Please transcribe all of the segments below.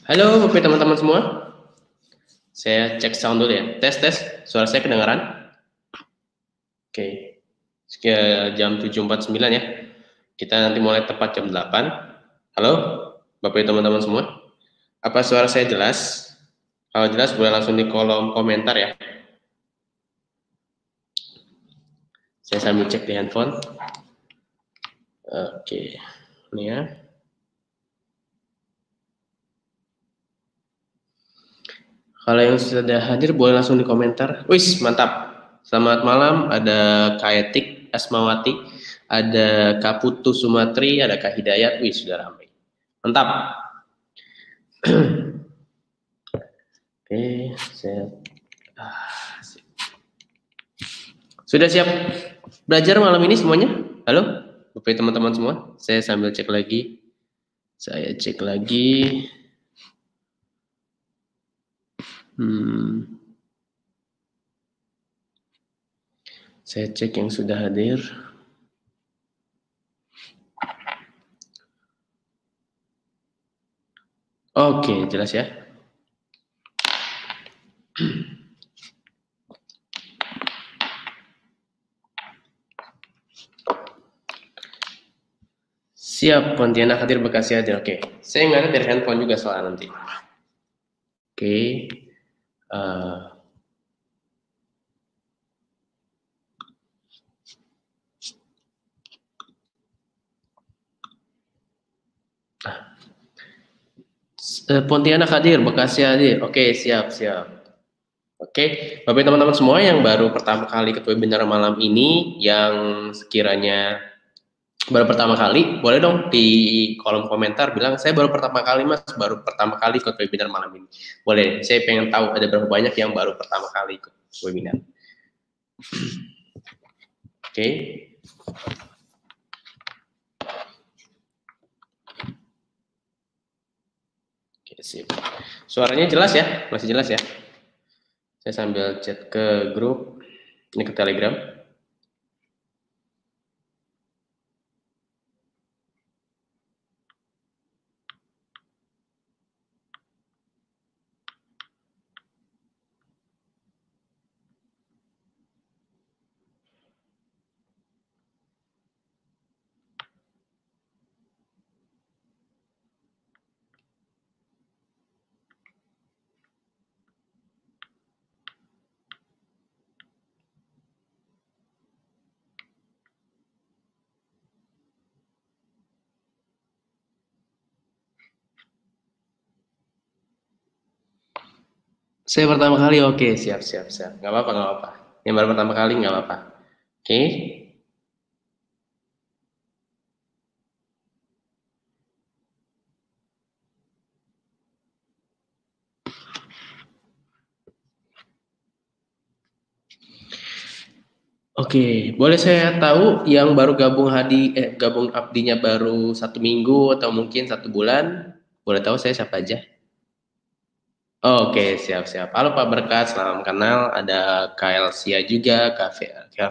Halo Bapak teman-teman semua. Saya cek sound dulu ya. Tes tes. Suara saya kedengaran? Oke. Sekian jam 7.49 ya. Kita nanti mulai tepat jam 8. Halo Bapak teman-teman semua. Apa suara saya jelas? Kalau jelas boleh langsung di kolom komentar ya. Saya sambil cek di handphone. Oke. Ini ya. Kalau yang sudah hadir boleh langsung di komentar. Wis, mantap. Selamat malam, ada Kak Etik Asmawati, ada Kak Putu Sumatri, ada Kak Hidayat. Wis, sudah ramai. Mantap. Oke, saya sudah siap belajar malam ini semuanya? Halo, Bapak teman-teman semua. Saya sambil cek lagi. Saya cek lagi. Saya cek yang sudah hadir. Oke, jelas ya. Siap, Pontianak hadir, Bekasi hadir. Oke, saya nggak ada dari handphone juga soal nanti. Oke. Pontianak hadir, Bekasi hadir. Oke, siap. Oke, Bapak teman-teman semua yang baru pertama kali ikut webinar malam ini, yang sekiranya baru pertama kali, boleh dong di kolom komentar bilang, saya baru pertama kali mas, baru pertama kali ikut webinar malam ini. Boleh, saya pengen tahu ada berapa banyak yang baru pertama kali ikut webinar. Oke. Oke, sip. Suaranya jelas ya? Masih jelas ya? Saya sambil chat ke grup, ini ke Telegram. Saya pertama kali, oke, siap. Nggak apa-apa. Yang baru pertama kali nggak apa-apa. Oke. Oke, boleh saya tahu yang baru gabung abdinya baru 1 minggu atau mungkin 1 bulan? Boleh tahu saya siapa aja? Oke, siap. Halo Pak Berkat, salam kenal. Ada Kak Elsia juga, Kak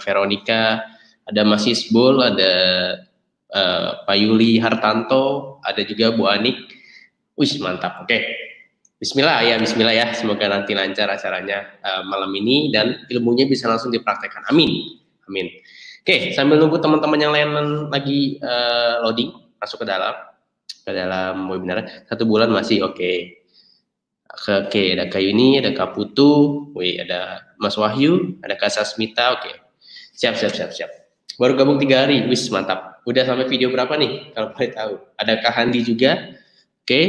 Veronica, ada Mas Isbul, ada Pak Yuli Hartanto, ada juga Bu Anik. Wih, mantap. Oke. Bismillah ya. Semoga nanti lancar acaranya malam ini dan ilmunya bisa langsung dipraktekkan. Amin. Oke, sambil nunggu teman-teman yang lain lagi loading masuk ke dalam webinar. 1 bulan masih oke. Oke, ada Kak Yuni, ada Kak Putu, ada Mas Wahyu, ada Kak Sasmita. Oke. Siap. Baru gabung 3 hari. Wis, mantap. Udah sampai video berapa nih kalau boleh tahu? Ada Kak Handi juga. Oke,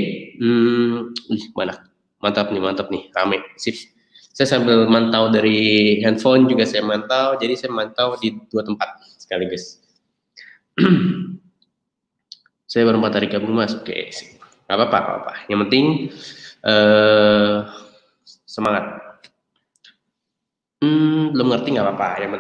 mana? Mantap nih, rame, sip. Saya sambil mantau dari handphone juga saya mantau, jadi saya mantau di 2 tempat sekaligus. Saya baru 4 hari gabung mas, oke, sip. Gak apa-apa. Yang penting semangat. Belum ngerti nggak apa-apa. Yang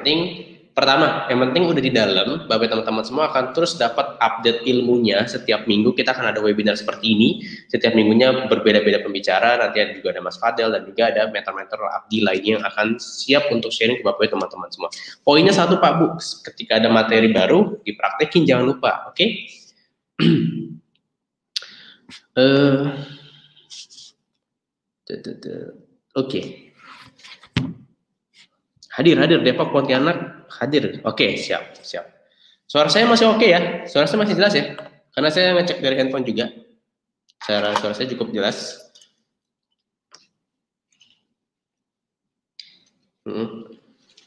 penting udah di dalam, Bapak teman-teman semua akan terus dapat update ilmunya setiap minggu. Kita akan ada webinar seperti ini. Setiap minggunya berbeda-beda pembicara. Nanti juga ada Mas Fadel dan juga ada mentor-mentor abdi lainnya yang akan siap untuk sharing ke Bapak teman-teman semua. Poinnya satu Pak Bu, ketika ada materi baru dipraktekin jangan lupa, oke? Oke. Hadir Depok Pontianak hadir. Oke, siap. Suara saya masih oke ya? Suara saya masih jelas ya? Karena saya ngecek dari handphone juga. Suara saya cukup jelas.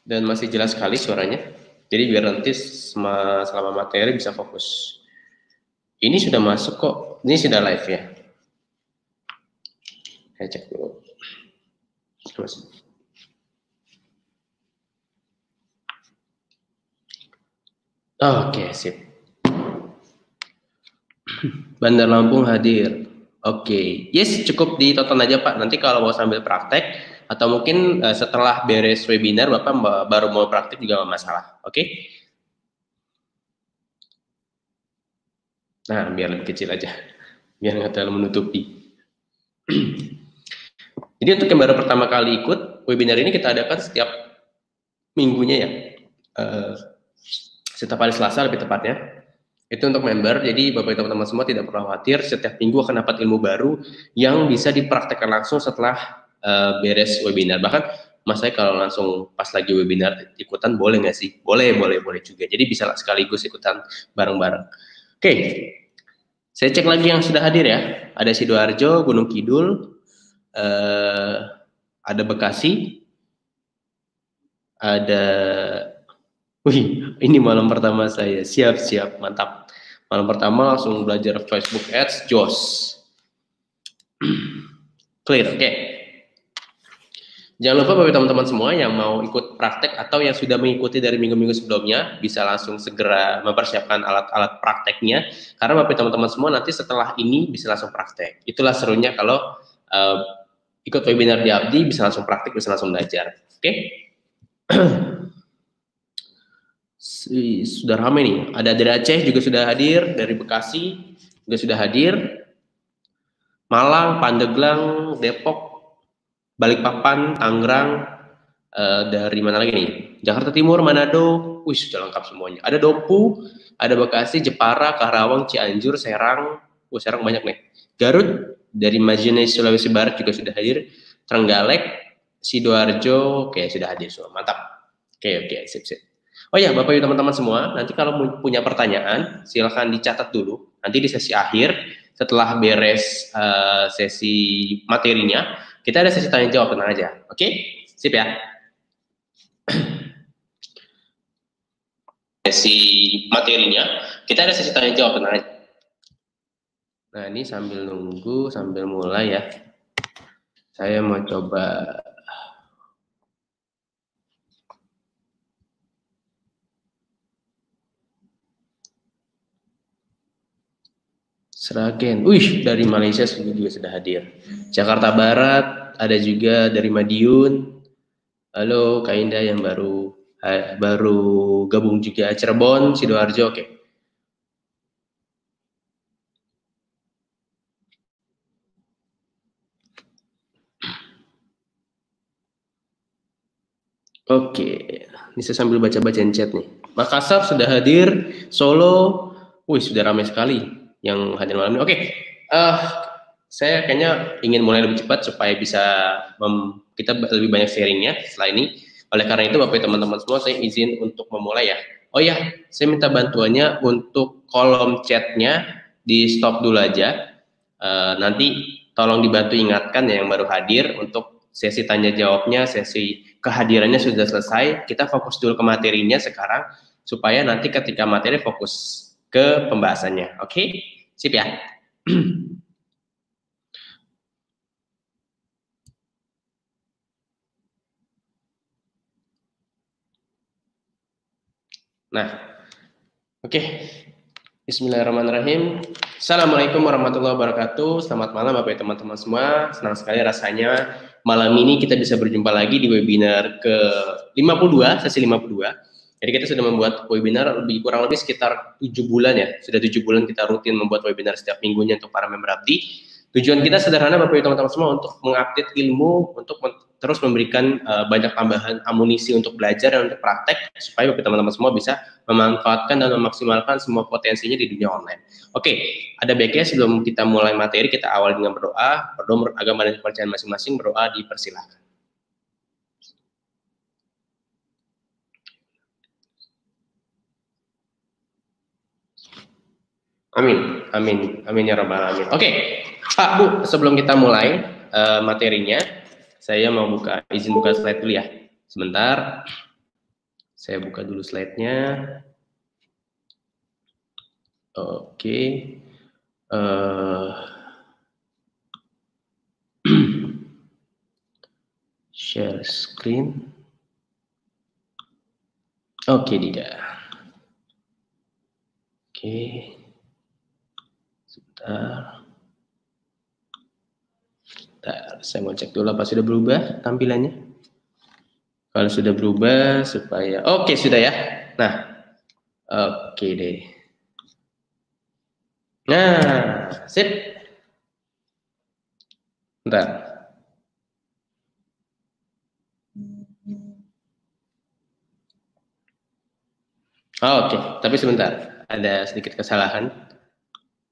Dan masih jelas sekali suaranya. Jadi biar nanti selama materi bisa fokus. Ini sudah masuk kok. Ini sudah live ya. Saya cek dulu. Oke, sip. Bandar Lampung hadir. Oke, yes, cukup ditonton aja Pak. Nanti kalau mau sambil praktek atau mungkin setelah beres webinar Bapak baru mau praktek juga nggak masalah. Oke? Nah, biar lebih kecil aja, biar nggak terlalu menutupi. Jadi untuk yang baru pertama kali ikut webinar ini kita adakan setiap minggunya ya. Setiap hari Selasa lebih tepatnya. Itu untuk member, jadi Bapak Ibu teman-teman semua tidak perlu khawatir, setiap minggu akan dapat ilmu baru yang bisa dipraktekkan langsung setelah beres webinar. Bahkan Mas saya kalau langsung pas lagi webinar ikutan boleh nggak sih? Boleh juga. Jadi bisa sekaligus ikutan bareng-bareng. Oke, saya cek lagi yang sudah hadir ya. Ada Sidoarjo, Gunung Kidul, ada Bekasi, ada wih, ini malam pertama saya. Siap, mantap. Malam pertama langsung belajar Facebook Ads, jos. Clear, oke. Jangan lupa bagi teman-teman semua yang mau ikut praktek atau yang sudah mengikuti dari minggu-minggu sebelumnya, bisa langsung segera mempersiapkan alat-alat prakteknya. Karena bagi teman-teman semua nanti setelah ini bisa langsung praktek. Itulah serunya kalau ikut webinar di Abdi, bisa langsung praktek, bisa langsung belajar. Oke? Sudah ramai nih, ada dari Aceh juga sudah hadir, dari Bekasi juga sudah hadir, Malang, Pandeglang, Depok, Balikpapan, Tangerang, dari mana lagi nih? Jakarta Timur, Manado, wih sudah lengkap semuanya. Ada Dompu, ada Bekasi, Jepara, Karawang, Cianjur, Serang, Serang banyak nih. Garut, dari Majene, Sulawesi Barat juga sudah hadir, Trenggalek, Sidoarjo, oke sudah hadir semua, mantap. Oke, sip. Oh ya, Bapak Ibu teman-teman semua, nanti kalau punya pertanyaan, silahkan dicatat dulu. Nanti di sesi akhir, setelah beres sesi materinya, kita ada sesi tanya jawab, tenang aja. Oke? Sip ya? Sesi materinya, kita ada sesi tanya jawab, tenang aja. Nah, ini sambil nunggu, sambil mulai ya. Saya mau coba Sragen, wih dari Malaysia juga sudah hadir. Jakarta Barat ada juga dari Madiun. Halo Kak Indah yang baru gabung juga. Cirebon, Sidoarjo, oke. Oke, ini saya sambil baca-baca chat nih. Makassar sudah hadir, Solo, wih sudah ramai sekali yang hadir malam ini. Oke, saya kayaknya ingin mulai lebih cepat supaya bisa kita lebih banyak sharingnya setelah ini. Oleh karena itu Bapak teman-teman semua saya izin untuk memulai ya. Oh ya, saya minta bantuannya untuk kolom chatnya di stop dulu aja. Nanti tolong dibantu ingatkan ya yang baru hadir untuk sesi tanya jawabnya, sesi kehadirannya sudah selesai. Kita fokus dulu ke materinya sekarang supaya nanti ketika materi fokus ke pembahasannya. Oke? Sip ya. Nah, oke. Bismillahirrahmanirrahim. Assalamualaikum warahmatullahi wabarakatuh. Selamat malam Bapak teman-teman semua. Senang sekali rasanya malam ini kita bisa berjumpa lagi di webinar ke-52, sesi 52. Jadi kita sudah membuat webinar kurang lebih sekitar 7 bulan ya. Sudah 7 bulan kita rutin membuat webinar setiap minggunya untuk para member Abdi. Tujuan kita sederhana Bapak Ibu teman-teman semua, untuk mengupdate ilmu, untuk terus memberikan banyak tambahan amunisi untuk belajar dan untuk praktek, supaya Bapak Ibu teman-teman semua bisa memanfaatkan dan memaksimalkan semua potensinya di dunia online. Oke, ada baiknya sebelum kita mulai materi, kita awal dengan berdoa menurut agama dan kepercayaan masing-masing. Berdoa dipersilahkan. Amin, amin, amin ya rabbal alamin. Oke, Pak Bu, sebelum kita mulai materinya, saya mau izin buka slide dulu ya. Sebentar, saya buka dulu slide-nya. Oke, share screen. Oke, tidak. Oke. Bentar, saya mau cek dulu apa sudah berubah tampilannya. Kalau sudah berubah supaya oke, sudah ya. Nah, oke deh. Nah, sip. Bentar. Oke, tapi sebentar, ada sedikit kesalahan.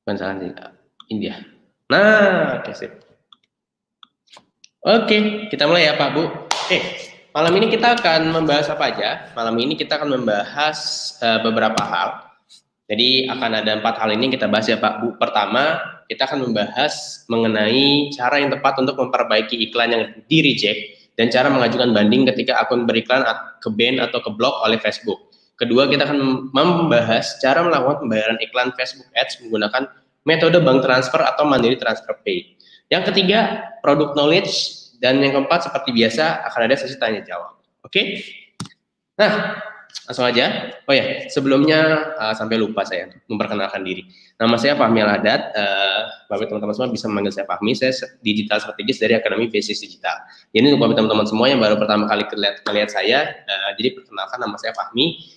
Bukan salah sih, India. Nah, oke, sip. Oke, kita mulai ya Pak Bu. Malam ini kita akan membahas apa aja? Malam ini kita akan membahas beberapa hal. Jadi akan ada 4 hal ini kita bahas ya Pak Bu. Pertama, kita akan membahas mengenai cara yang tepat untuk memperbaiki iklan yang di-reject dan cara mengajukan banding ketika akun beriklan ke ban atau ke blok oleh Facebook. Kedua, kita akan membahas cara melakukan pembayaran iklan Facebook Ads menggunakan metode bank transfer atau mandiri transfer pay. Yang ketiga, product knowledge, dan yang keempat seperti biasa akan ada sesi tanya jawab. Oke? Nah, langsung aja. Oh ya, sebelumnya sampai lupa saya memperkenalkan diri. Nama saya Fahmi Al-Haddad. Bapak teman-teman semua bisa memanggil saya Fahmi. Saya digital strategis dari Akademi Basis Digital. Jadi untuk bapak teman-teman semua yang baru pertama kali melihat saya, jadi perkenalkan nama saya Fahmi.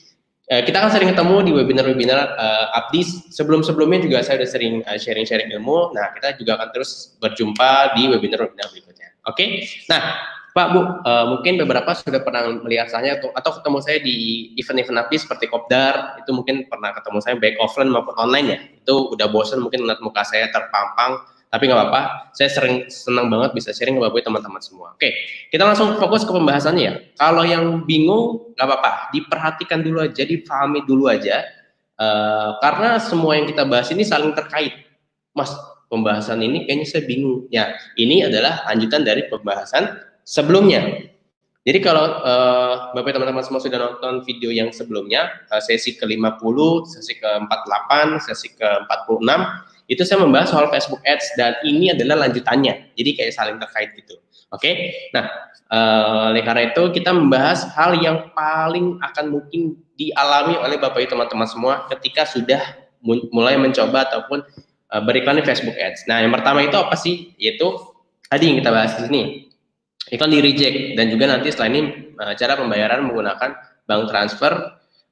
Kita akan sering ketemu di webinar-webinar Abdis. Sebelum-sebelumnya juga saya sudah sering sharing-sharing ilmu. Nah, kita juga akan terus berjumpa di webinar-webinar berikutnya. Oke? Nah, Pak Bu, mungkin beberapa sudah pernah melihat saya atau ketemu saya di event-event Abdis seperti Kopdar. Itu mungkin pernah ketemu saya baik offline maupun online ya. Itu udah bosan mungkin melihat muka saya terpampang. Tapi nggak apa-apa, saya senang banget bisa sharing ke Bapak teman-teman semua. Oke, kita langsung fokus ke pembahasannya ya. Kalau yang bingung, nggak apa-apa, diperhatikan dulu aja, dipahami dulu aja. Karena semua yang kita bahas ini saling terkait. Mas, pembahasan ini kayaknya saya bingung. Ya, ini adalah lanjutan dari pembahasan sebelumnya. Jadi kalau Bapak teman-teman semua sudah nonton video yang sebelumnya, sesi ke-50, sesi ke-48, sesi ke-46, itu saya membahas soal Facebook Ads dan ini adalah lanjutannya. Jadi kayak saling terkait gitu. Oke? Nah, oleh karena itu kita membahas hal yang paling akan mungkin dialami oleh Bapak Ibu teman-teman semua ketika sudah mulai mencoba ataupun beriklan di Facebook Ads. Nah, yang pertama itu apa sih? Yaitu tadi yang kita bahas di sini. Iklan di reject dan juga nanti setelah ini cara pembayaran menggunakan bank transfer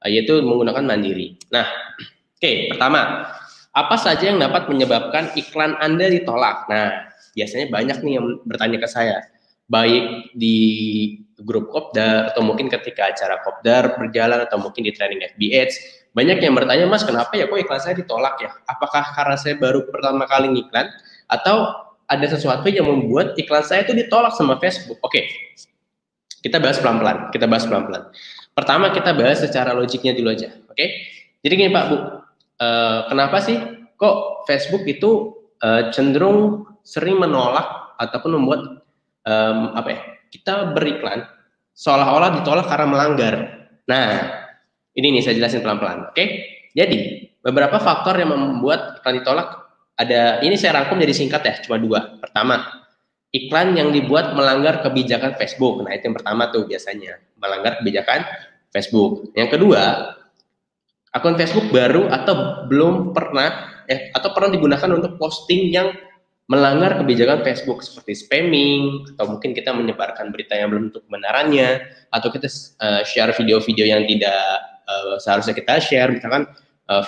yaitu menggunakan mandiri. Nah, oke, pertama, apa saja yang dapat menyebabkan iklan Anda ditolak? Nah, biasanya banyak nih yang bertanya ke saya, baik di grup Kopdar atau mungkin ketika acara Kopdar berjalan atau mungkin di training FB Ads, banyak yang bertanya, Mas, kenapa ya kok iklan saya ditolak ya? Apakah karena saya baru pertama kali ngiklan atau ada sesuatu yang membuat iklan saya itu ditolak sama Facebook? Oke, kita bahas pelan-pelan. Pertama kita bahas secara logiknya dulu aja. Oke, jadi gini Pak Bu, kenapa sih kok Facebook itu cenderung sering menolak ataupun membuat kita beriklan seolah-olah ditolak karena melanggar? Nah, ini nih saya jelasin pelan-pelan. Oke, jadi beberapa faktor yang membuat iklan ditolak ada, ini saya rangkum jadi singkat ya, cuma 2. Pertama, iklan yang dibuat melanggar kebijakan Facebook. Nah, itu yang pertama tuh biasanya, melanggar kebijakan Facebook. Yang kedua, akun Facebook baru atau belum pernah atau pernah digunakan untuk posting yang melanggar kebijakan Facebook seperti spamming, atau mungkin kita menyebarkan berita yang belum tentu kebenarannya, atau kita share video-video yang tidak seharusnya kita share, misalkan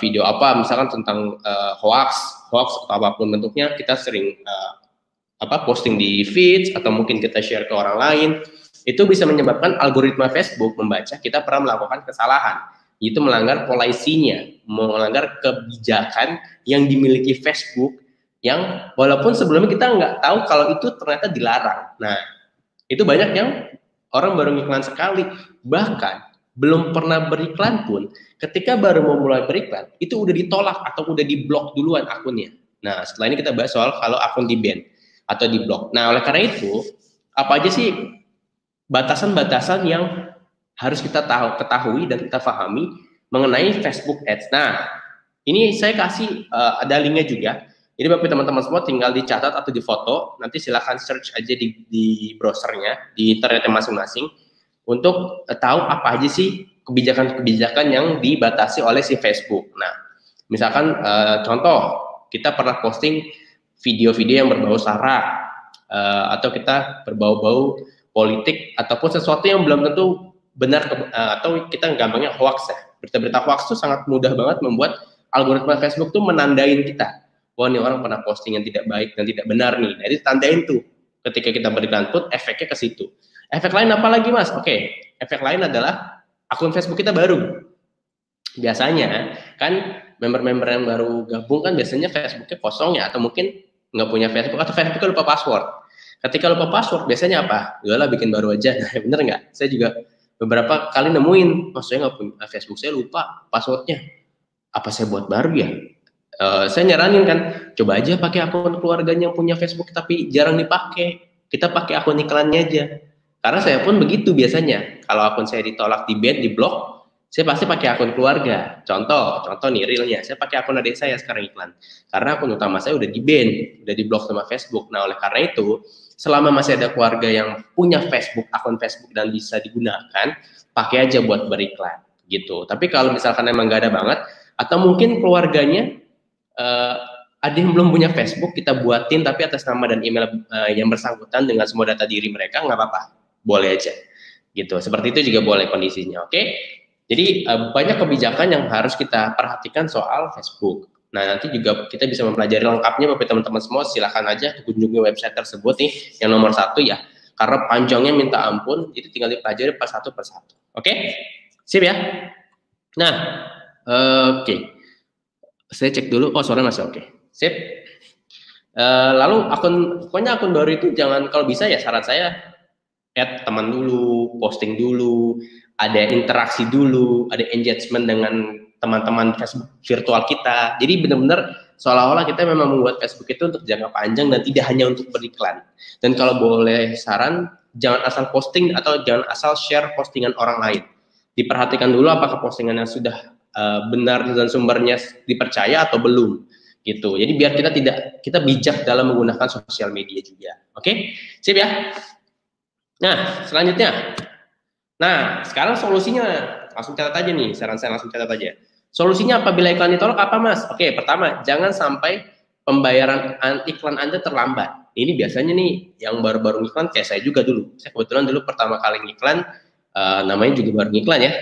video apa misalkan tentang hoax atau apapun bentuknya, kita sering posting di feeds atau mungkin kita share ke orang lain, itu bisa menyebabkan algoritma Facebook membaca kita pernah melakukan kesalahan, itu melanggar polisinya, melanggar kebijakan yang dimiliki Facebook yang walaupun sebelumnya kita nggak tahu kalau itu ternyata dilarang. Nah, itu banyak yang orang baru ngiklan sekali, bahkan belum pernah beriklan pun, ketika baru mau mulai beriklan, itu udah ditolak atau udah diblok duluan akunnya. Nah, setelah ini kita bahas soal kalau akun di-ban atau diblok. Nah, oleh karena itu, apa aja sih batasan-batasan yang harus kita ketahui dan kita pahami mengenai Facebook Ads. Nah, ini saya kasih ada linknya juga. Jadi bagi teman-teman semua tinggal dicatat atau difoto, nanti silahkan search aja di browsernya, di internetnya masing-masing, untuk tahu apa aja sih kebijakan-kebijakan yang dibatasi oleh si Facebook. Nah, misalkan contoh, kita pernah posting video-video yang berbau sara, atau kita berbau-bau politik, ataupun sesuatu yang belum tentu benar, atau kita gampangnya hoax ya. Berita-berita hoax itu sangat mudah banget membuat algoritma Facebook tuh menandain kita. Wah, ini orang pernah posting yang tidak baik dan tidak benar nih. Nah, itu tandain tuh. Ketika kita berikan put, efeknya ke situ. Efek lain apa lagi, Mas? Oke, efek lain adalah akun Facebook kita baru. Biasanya, kan member-member yang baru gabung kan biasanya Facebooknya kosong ya, atau mungkin nggak punya Facebook, atau Facebooknya lupa password. Ketika lupa password, biasanya apa? Udahlah, bikin baru aja. Nah, bener nggak? Saya juga beberapa kali nemuin, oh saya nggak punya Facebook, saya lupa passwordnya. Apa saya buat baru ya? Saya nyaranin kan, coba aja pakai akun keluarganya yang punya Facebook tapi jarang dipakai. Kita pakai akun iklannya aja. Karena saya pun begitu biasanya. Kalau akun saya ditolak, di-ban, di-blok, saya pasti pakai akun keluarga. Contoh nih realnya, saya pakai akun adik saya sekarang iklan. Karena akun utama saya udah di-ban, udah di-blok sama Facebook. Nah, oleh karena itu, selama masih ada keluarga yang punya Facebook, akun Facebook dan bisa digunakan, pakai aja buat beriklan gitu. Tapi kalau misalkan emang nggak ada banget, atau mungkin keluarganya ada yang belum punya Facebook, kita buatin tapi atas nama dan email yang bersangkutan dengan semua data diri mereka, nggak apa-apa, boleh aja gitu. Seperti itu juga boleh kondisinya. Oke, jadi banyak kebijakan yang harus kita perhatikan soal Facebook. Nah, nanti juga kita bisa mempelajari lengkapnya bagi teman-teman semua. Silahkan aja kunjungi website tersebut nih, yang nomor 1 ya, karena panjangnya minta ampun, jadi tinggal dipelajari satu persatu. Oke, sip ya. Nah, oke. Saya cek dulu, oh suara masih oke. Sip. Lalu pokoknya akun baru itu jangan, kalau bisa ya saran saya, add teman dulu, posting dulu, ada interaksi dulu, ada engagement dengan teman-teman Facebook virtual kita. Jadi benar-benar seolah-olah kita memang membuat Facebook itu untuk jangka panjang dan tidak hanya untuk beriklan. Dan kalau boleh saran, jangan asal posting atau jangan asal share postingan orang lain. Diperhatikan dulu apakah postingannya sudah benar dan sumbernya dipercaya atau belum gitu. Jadi biar kita bijak dalam menggunakan sosial media juga. Oke? Sip ya. Nah, selanjutnya. Nah, sekarang solusinya langsung catat aja nih, saran saya langsung catat aja. Solusinya apabila iklan ditolak apa, Mas? Oke, pertama, jangan sampai pembayaran iklan Anda terlambat. Ini biasanya nih yang baru-baru ngiklan kayak saya juga dulu. Saya kebetulan dulu pertama kali ngiklan, namanya juga baru ngiklan ya.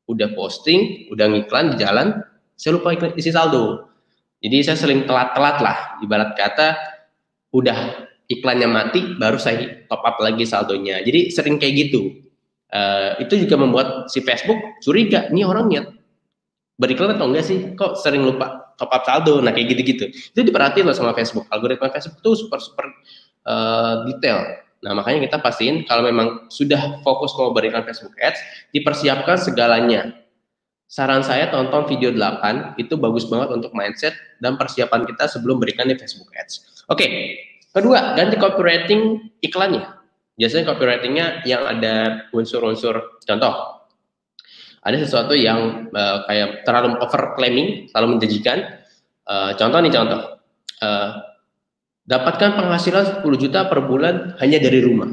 Udah posting, udah ngiklan di jalan, saya lupa isi saldo. Jadi saya sering telat-telat lah, ibarat kata udah iklannya mati, baru saya top up lagi saldonya. Jadi sering kayak gitu. Itu juga membuat si Facebook curiga, nih orang niat beriklan atau enggak sih? Kok sering lupa top up saldo? Nah kayak gitu-gitu. Itu diperhatiin loh sama Facebook. Algoritma Facebook tuh super detail. Nah, makanya kita pastiin kalau memang sudah fokus mau berikan Facebook Ads, dipersiapkan segalanya. Saran saya tonton video 8, itu bagus banget untuk mindset dan persiapan kita sebelum berikan di Facebook Ads. Oke, kedua, ganti copywriting iklannya. Biasanya copywritingnya yang ada unsur-unsur, contoh, ada sesuatu yang kayak terlalu over claiming, terlalu menjanjikan. Contoh, dapatkan penghasilan 10 juta per bulan hanya dari rumah.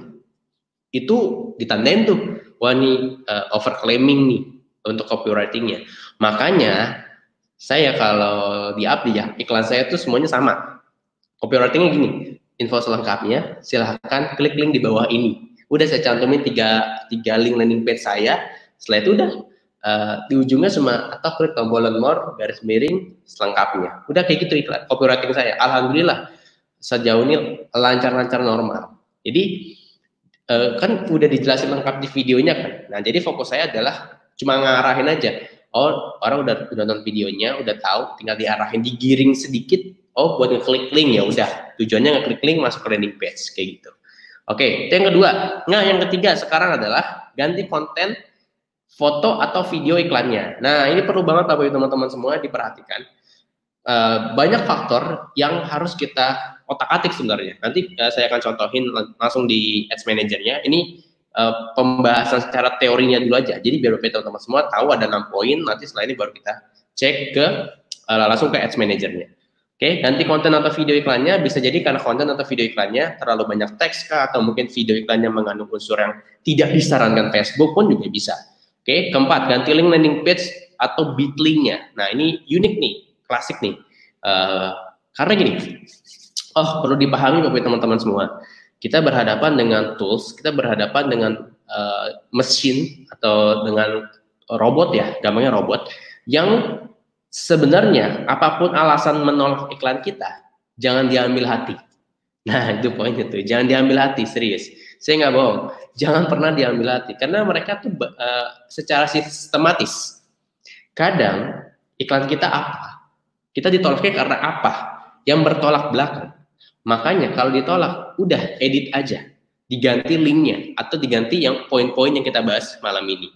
Itu ditandain tuh, wah ini overclaiming nih untuk copywritingnya. Makanya saya kalau di Abdi ya, iklan saya tuh semuanya sama. Copywritingnya gini, info selengkapnya silahkan klik link di bawah ini. Udah saya cantumin 3 link landing page saya. Setelah itu udah di ujungnya cuma atau klik tombol learn more garis miring selengkapnya. Udah kayak gitu iklan copywriting saya. Alhamdulillah sejauh ini lancar-lancar normal. Jadi kan udah dijelasin lengkap di videonya kan. Nah, jadi fokus saya adalah cuma ngarahin aja. Oh, orang udah nonton videonya, udah tahu, tinggal diarahin, digiring sedikit. Oh, buat ngeklik link ya udah. Tujuannya ngeklik link masuk ke landing page kayak gitu. Oke, itu yang kedua. Nah, yang ketiga sekarang adalah ganti konten foto atau video iklannya. Nah, ini perlu banget bagi teman-teman semua diperhatikan. Banyak faktor yang harus kita otak-atik sebenarnya. Nanti saya akan contohin langsung di Ads Manager-nya. Ini pembahasan secara teorinya dulu aja. Jadi biar teman-teman semua tahu ada 6 poin. Nanti setelah ini baru kita cek ke langsung ke Ads Manager-nya. Oke, ganti konten atau video iklannya bisa jadi karena konten atau video iklannya terlalu banyak teks kah, atau mungkin video iklannya mengandung unsur yang tidak disarankan Facebook pun juga bisa. Oke, keempat, ganti link landing page atau bit.ly-nya. Nah, ini unik nih, klasik nih. Karena gini, perlu dipahami Bapak teman-teman semua. Kita berhadapan dengan tools, kita berhadapan dengan mesin atau dengan robot ya, gampangnya robot, yang sebenarnya apapun alasan menolak iklan kita, jangan diambil hati. Nah, itu poinnya tuh, jangan diambil hati, serius. Saya nggak bohong, jangan pernah diambil hati, karena mereka tuh secara sistematis. Kadang iklan kita apa? Kita ditolaknya karena apa? Yang bertolak belakang. Makanya kalau ditolak, udah edit aja, diganti linknya atau diganti yang poin-poin yang kita bahas malam ini.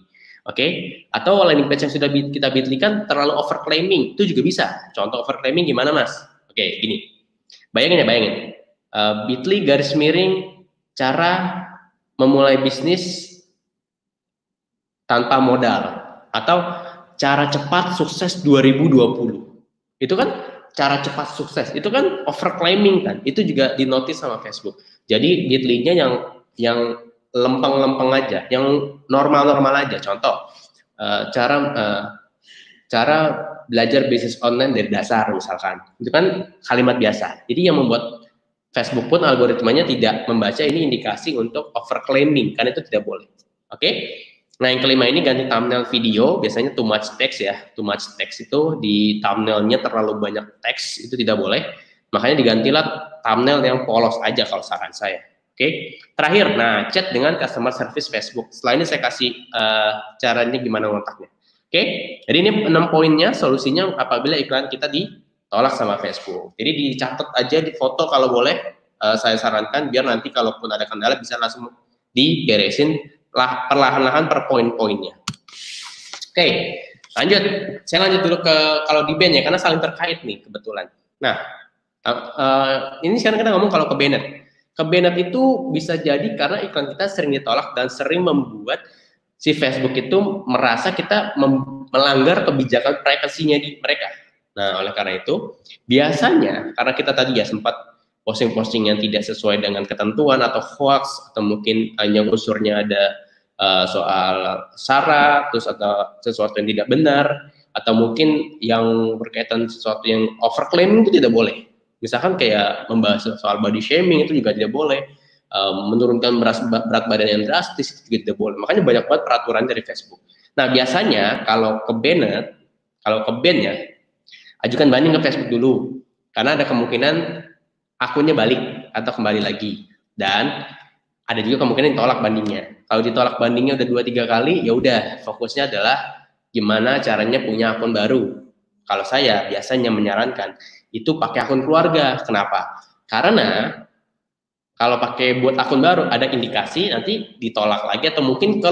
Oke, atau landing page yang sudah kita bitlikan terlalu overclaiming, itu juga bisa. Contoh overclaiming gimana mas? Oke, gini, bayangin bit.ly garis miring cara memulai bisnis tanpa modal atau cara cepat sukses 2020. Itu kan cara cepat sukses, itu kan overclaiming kan, itu juga dinotis sama Facebook. Jadi bit.ly-nya yang lempeng-lempeng aja, yang normal-normal aja. Contoh, cara belajar bisnis online dari dasar misalkan, itu kan kalimat biasa. Jadi yang membuat Facebook pun algoritmanya tidak membaca ini indikasi untuk overclaiming, kan itu tidak boleh. Oke? Nah, yang kelima ini ganti thumbnail video, biasanya too much text ya. Too much text itu di thumbnailnya terlalu banyak teks, itu tidak boleh. Makanya digantilah thumbnail yang polos aja kalau saran saya. Oke, terakhir, nah chat dengan customer service Facebook. Setelah ini saya kasih caranya gimana ngontaknya. Oke, jadi ini 6 poinnya solusinya apabila iklan kita ditolak sama Facebook. Jadi dicatat aja di foto kalau boleh. Saya sarankan biar nanti kalaupun ada kendala bisa langsung diberesin perlahan-lahan per poin-poinnya. Oke, lanjut. Saya lanjut dulu ke kalau di ban ya, karena saling terkait nih kebetulan. Nah, ini sekarang kita ngomong kalau ke banned. Ke banned itu bisa jadi karena iklan kita sering ditolak dan sering membuat si Facebook itu merasa kita melanggar kebijakan privasinya di mereka. Nah, oleh karena itu, biasanya karena kita tadi ya sempat posting-posting yang tidak sesuai dengan ketentuan atau hoax, atau mungkin hanya unsurnya ada soal sara, terus atau sesuatu yang tidak benar, atau mungkin yang berkaitan sesuatu yang overclaiming itu tidak boleh. Misalkan kayak membahas soal body shaming itu juga tidak boleh, menurunkan berat badan yang drastis itu juga tidak boleh. Makanya banyak banget peraturan dari Facebook. Nah, biasanya kalau ke ban ya, ajukan banding ke Facebook dulu, karena ada kemungkinan akunnya balik atau kembali lagi, dan ada juga kemungkinan ditolak bandingnya. Kalau ditolak bandingnya udah 2-3 kali, ya udah fokusnya adalah gimana caranya punya akun baru. Kalau saya biasanya menyarankan itu pakai akun keluarga. Kenapa? Karena kalau pakai buat akun baru ada indikasi nanti ditolak lagi atau mungkin ke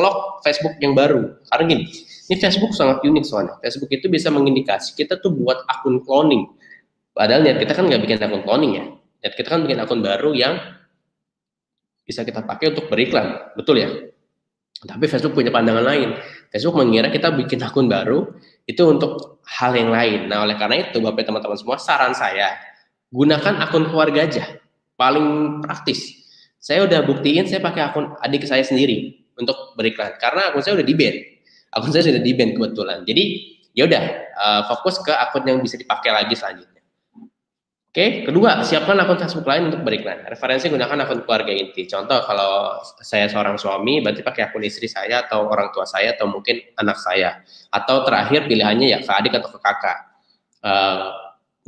lock Facebook yang baru. Karena gini, ini Facebook sangat unik soalnya. Facebook itu bisa mengindikasi kita tuh buat akun cloning. Padahal niat kita kan nggak bikin akun cloning ya. Niat kita kan bikin akun baru yang bisa kita pakai untuk beriklan, betul ya? Tapi Facebook punya pandangan lain. Facebook mengira kita bikin akun baru itu untuk hal yang lain. Nah, oleh karena itu, Bapak teman-teman semua, saran saya, gunakan akun keluarga aja. Paling praktis. Saya udah buktiin saya pakai akun adik saya sendiri untuk beriklan. Karena akun saya udah di-ban. Akun saya sudah di-ban kebetulan. Jadi, ya udah, fokus ke akun yang bisa dipakai lagi selanjutnya. Oke, kedua, siapkan akun Facebook lain untuk beriklan. Referensi gunakan akun keluarga inti. Contoh, kalau saya seorang suami, berarti pakai akun istri saya, atau orang tua saya, atau mungkin anak saya. Atau terakhir pilihannya ya ke adik atau ke kakak.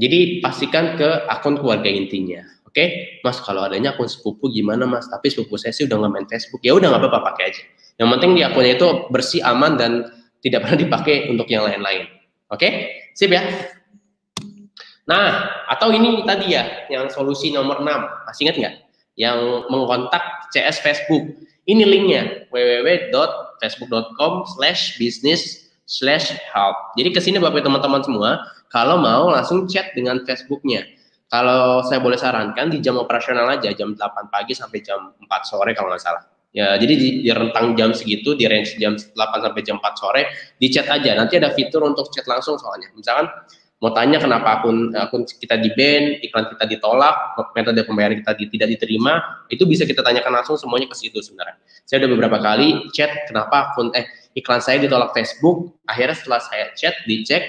Jadi pastikan ke akun keluarga intinya. Oke, Mas, kalau adanya akun sepupu gimana, Mas? Tapi sepupu saya sih udah nggak main Facebook. Ya udah nggak apa-apa, pakai aja. Yang penting di akunnya itu bersih, aman, dan tidak pernah dipakai untuk yang lain-lain. Oke, sip ya. Nah, atau ini tadi ya, yang solusi nomor 6. Masih ingat nggak? Yang mengkontak CS Facebook. Ini linknya, www.facebook.com/business/help. Jadi kesini Bapak teman-teman semua, kalau mau langsung chat dengan Facebooknya. Kalau saya boleh sarankan, di jam operasional aja, jam 8 pagi sampai jam 4 sore kalau nggak salah. Ya, jadi di rentang jam segitu, di range jam 8 sampai jam 4 sore, di chat aja. Nanti ada fitur untuk chat langsung soalnya. Misalkan mau tanya kenapa akun kita di ban, iklan kita ditolak, metode pembayaran kita tidak diterima, itu bisa kita tanyakan langsung semuanya ke situ sebenarnya. Saya udah beberapa kali chat kenapa iklan saya ditolak Facebook, akhirnya setelah saya chat dicek,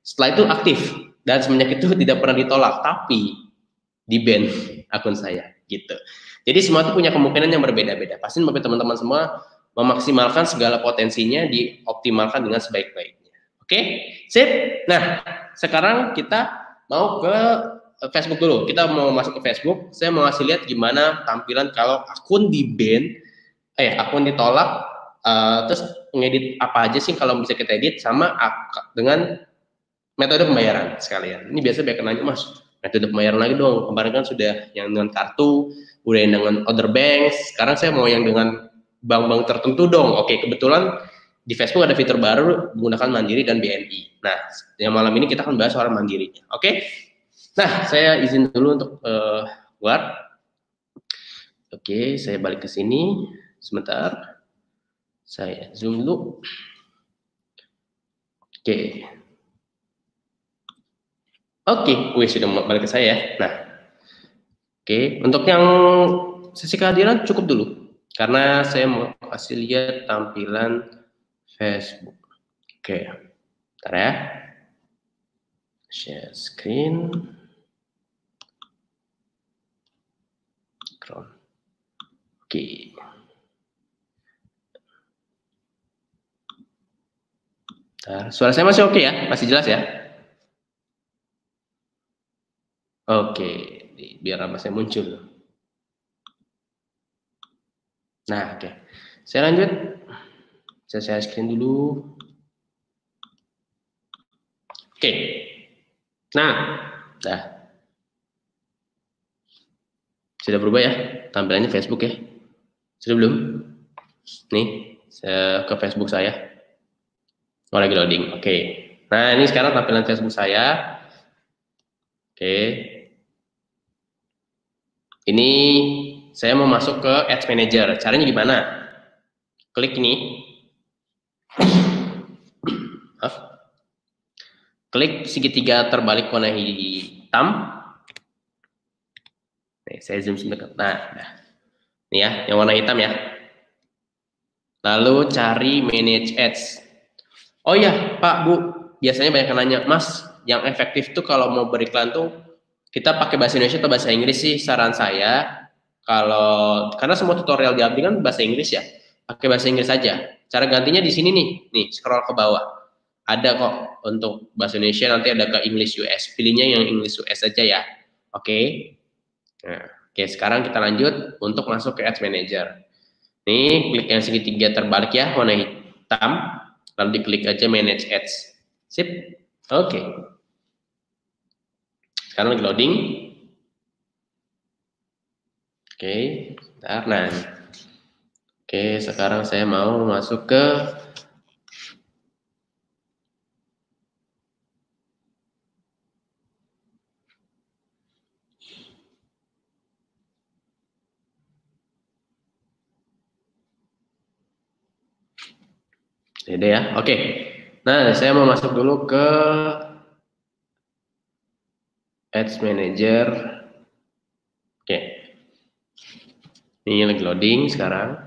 setelah itu aktif dan semenjak itu tidak pernah ditolak, tapi di ban akun saya gitu. Jadi semua itu punya kemungkinan yang berbeda-beda. Pasti teman-teman semua memaksimalkan segala potensinya, dioptimalkan dengan sebaik-baiknya. Oke, sip. Nah, sekarang kita mau ke Facebook dulu. Kita mau masuk ke Facebook. Saya mau ngasih lihat gimana tampilan kalau akun di ban, akun ditolak. Terus ngedit apa aja sih kalau bisa kita edit sama dengan metode pembayaran sekalian. Ini biasa banyak nanya, Mas, metode pembayaran lagi dong. Kemarin kan sudah yang dengan kartu, udah yang dengan other banks. Sekarang saya mau yang dengan bank-bank tertentu dong. Oke, kebetulan di Facebook ada fitur baru menggunakan Mandiri dan BNI. Nah, yang malam ini kita akan bahas soal Mandirinya. Oke? Nah, saya izin dulu untuk keluar. Oke, saya balik ke sini. Sebentar. Saya zoom dulu. Oke. Oke, sudah balik ke saya. Nah, oke. Untuk yang sesi kehadiran cukup dulu. Karena saya mau kasih lihat tampilan Facebook. Oke, bentar ya. Share screen. Oke. Bentar. Suara saya masih oke ya? Masih jelas ya? Oke, biar nama saya muncul. Nah, oke. Saya lanjut. Saya share screen dulu. Oke. Nah, sudah berubah ya tampilannya Facebook ya? Sudah belum? Nih, saya ke Facebook saya. Oh, lagi loading. Oke. Nah, ini sekarang tampilan Facebook saya. Oke. Ini saya mau masuk ke Ads Manager. Caranya gimana? Klik ini. Klik segitiga terbalik warna hitam. Nih, saya zoom sebentar. Nah, ini ya, yang warna hitam ya. Lalu cari Manage Ads. Oh ya, Pak, Bu, biasanya banyak yang nanya, Mas, yang efektif tuh kalau mau beriklan tuh kita pakai bahasa Indonesia atau bahasa Inggris sih? Saran saya, karena semua tutorial di Abdi kan bahasa Inggris ya, pakai bahasa Inggris saja. Cara gantinya di sini nih, scroll ke bawah. Ada kok untuk bahasa Indonesia, nanti ada ke English US. Pilihnya yang English US saja ya. Oke. Nah, oke, sekarang kita lanjut untuk masuk ke Ads Manager. Nih, klik yang segitiga terbalik ya, warna hitam. Lalu diklik aja Manage Ads. Sip. Oke. Sekarang lagi loading. Oke, bentar. Nah. Oke, sekarang saya mau masuk ke ya. Oke. Nah, saya mau masuk dulu ke Ads Manager. Oke. Ini lagi loading sekarang.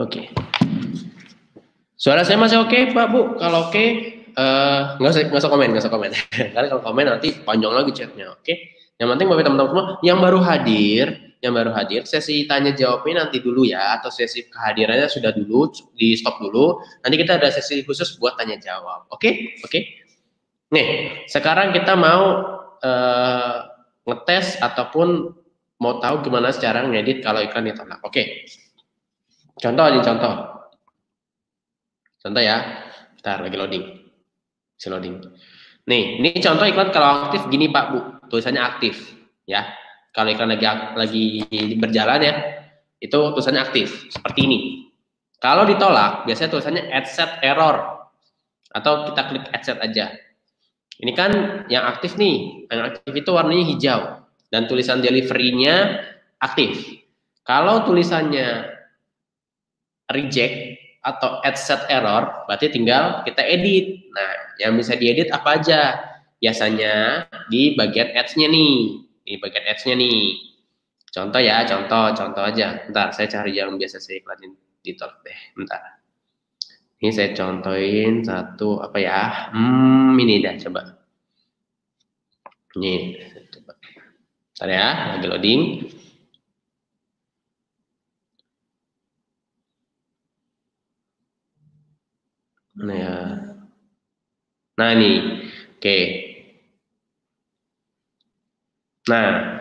Oke. Suara saya masih oke, Pak, Bu? Kalau oke, nggak usah komen. Karena kalau komen nanti panjang lagi chatnya, oke? Yang penting bagi teman-teman semua yang baru hadir, yang baru hadir, sesi tanya jawabnya nanti dulu ya, atau sesi kehadirannya sudah dulu, di stop dulu. Nanti kita ada sesi khusus buat tanya jawab. Oke? Oke? Nih, sekarang kita mau ngetes ataupun mau tahu gimana cara ngedit kalau iklan ditolak. Oke. Contoh ini contoh. Contoh ya. Bentar, lagi loading. Masih loading. Nih, ini contoh iklan kalau aktif gini Pak Bu, tulisannya aktif ya. Kalau iklan lagi berjalan ya, itu tulisannya aktif seperti ini. Kalau ditolak, biasanya tulisannya adset error atau kita klik adset aja. Ini kan yang aktif nih, yang aktif itu warnanya hijau dan tulisan delivery-nya aktif. Kalau tulisannya reject atau adset error, berarti tinggal kita edit. Nah, yang bisa diedit apa aja? Biasanya di bagian ads-nya nih, di bagian ads-nya nih. Contoh ya, contoh aja. Bentar, saya cari yang biasa saya iklanin di top deh. Bentar. Ini saya contohin satu apa ya? Ini dah coba. Ini coba. Bentar ya, lagi loading. Nah ya. Nah ini, oke. Nah,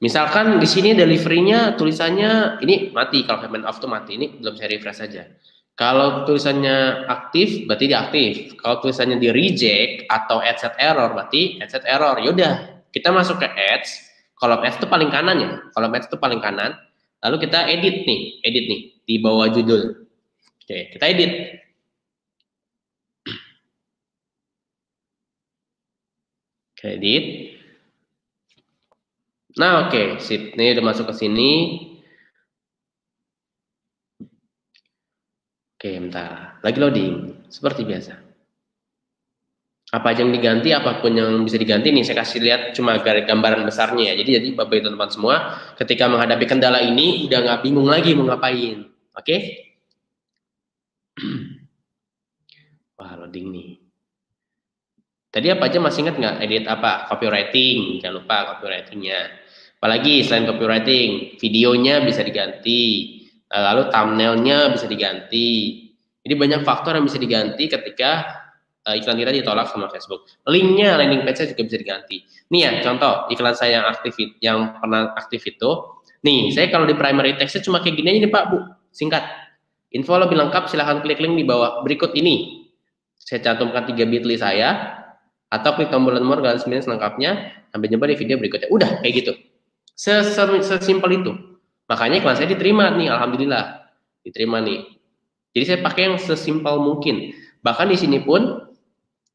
misalkan di sini delivery-nya tulisannya ini mati, kalau command off tuh mati. Ini belum saya refresh saja. Kalau tulisannya aktif, berarti dia aktif. Kalau tulisannya di reject atau adset error, berarti adset error. Yaudah, kita masuk ke ads. Kolom ads itu paling kanan ya. Kolom ads itu paling kanan. Lalu kita edit nih di bawah judul. Oke, kita edit. Oke, edit. Nah, oke, sip. Ini udah masuk ke sini. Oke, bentar. Lagi loading. Seperti biasa. Apa aja yang diganti, apapun yang bisa diganti nih, saya kasih lihat cuma gambaran besarnya ya. Jadi Bapak Ibu teman-teman semua, ketika menghadapi kendala ini, udah nggak bingung lagi mau ngapain. Oke? Wah, loading nih. Tadi apa aja masih ingat nggak? Edit apa? Copywriting. Jangan lupa copywritingnya. Apalagi selain copywriting, videonya bisa diganti. Lalu thumbnailnya bisa diganti. Jadi banyak faktor yang bisa diganti ketika iklan kita ditolak sama Facebook. Linknya, landing page-nya juga bisa diganti. Nih ya, contoh iklan saya yang pernah aktif itu. Nih, saya kalau di primary text-nya cuma kayak gini aja nih Pak Bu, singkat. Info lebih lengkap silahkan klik link di bawah berikut ini. Saya cantumkan 3 bit.ly saya, atau klik tombol nomor garis miring selengkapnya. Sampai jumpa di video berikutnya. Udah kayak gitu. Sesimpel itu. Makanya iklan saya diterima nih, alhamdulillah. Diterima nih. Jadi saya pakai yang sesimpel mungkin. Bahkan di sini pun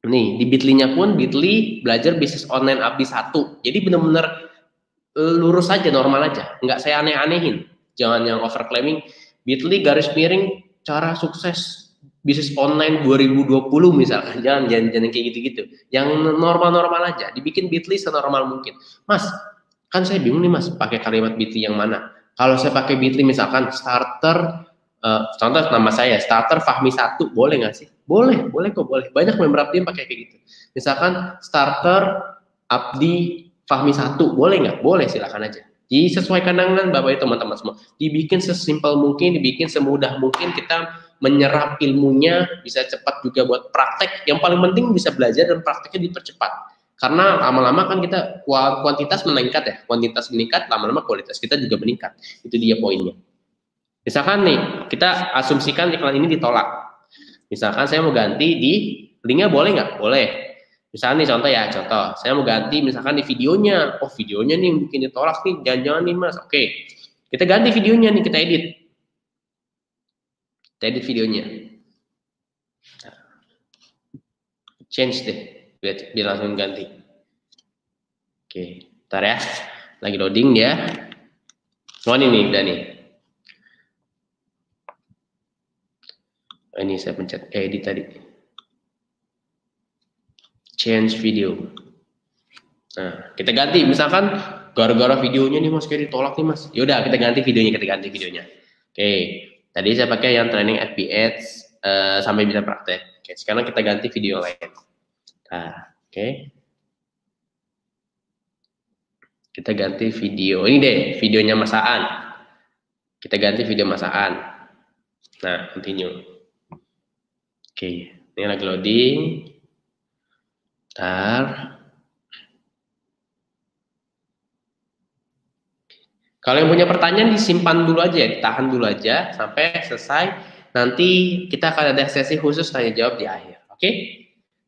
nih, di bit.ly-nya pun bit.ly belajar bisnis online abdi 1. Jadi benar-benar lurus aja, normal aja. Nggak saya aneh-anehin. Jangan yang overclaiming bit.ly garis miring cara sukses bisnis online 2020 misalkan. Jangan kayak gitu-gitu. Yang normal-normal aja. Dibikin bit.ly senormal mungkin. Mas, kan saya bingung nih Mas, pakai kalimat bit.ly yang mana? Kalau saya pakai bit.ly misalkan starter, contoh nama saya starter Fahmi 1, boleh nggak sih? Boleh kok, boleh. Banyak member Abdi yang pakai kayak gitu. Misalkan starter Abdi Fahmi 1, boleh nggak? Boleh, silakan aja. Disesuaikan dengan Bapak Ibu teman-teman semua. Dibikin sesimpel mungkin, dibikin semudah mungkin, kita menyerap ilmunya, bisa cepat juga buat praktek. Yang paling penting bisa belajar dan prakteknya dipercepat. Karena lama-lama kan kita kuantitas meningkat ya, kuantitas meningkat, lama-lama kualitas kita juga meningkat. Itu dia poinnya. Misalkan nih, kita asumsikan iklan ini ditolak. Misalkan saya mau ganti di linknya, boleh nggak? Boleh. Misalnya nih contoh, saya mau ganti misalkan di videonya. Oh, videonya nih mungkin ditolak nih, jangan-jangan nih Mas. Oke, kita ganti videonya nih, kita edit. Kita edit videonya. Change deh, biar langsung ganti. Oke, bentar ya. Lagi loading ya. Oh, ini nih, udah nih. Ini saya pencet edit tadi. Change video. Nah, kita ganti. Misalkan gara-gara videonya nih Mas kayak ditolak nih Mas. Yaudah, kita ganti videonya. Oke, tadi saya pakai yang training FB Ads sampai bisa praktek. Oke, sekarang kita ganti video lain. Nah, oke. Kita ganti video. Ini deh, videonya Masaan. Kita ganti video Masaan. Nah, continue. Oke, ini lagi loading. Bentar. Kalau yang punya pertanyaan disimpan dulu aja, ditahan dulu aja sampai selesai. Nanti kita akan ada sesi khusus tanya jawab di akhir. Oke?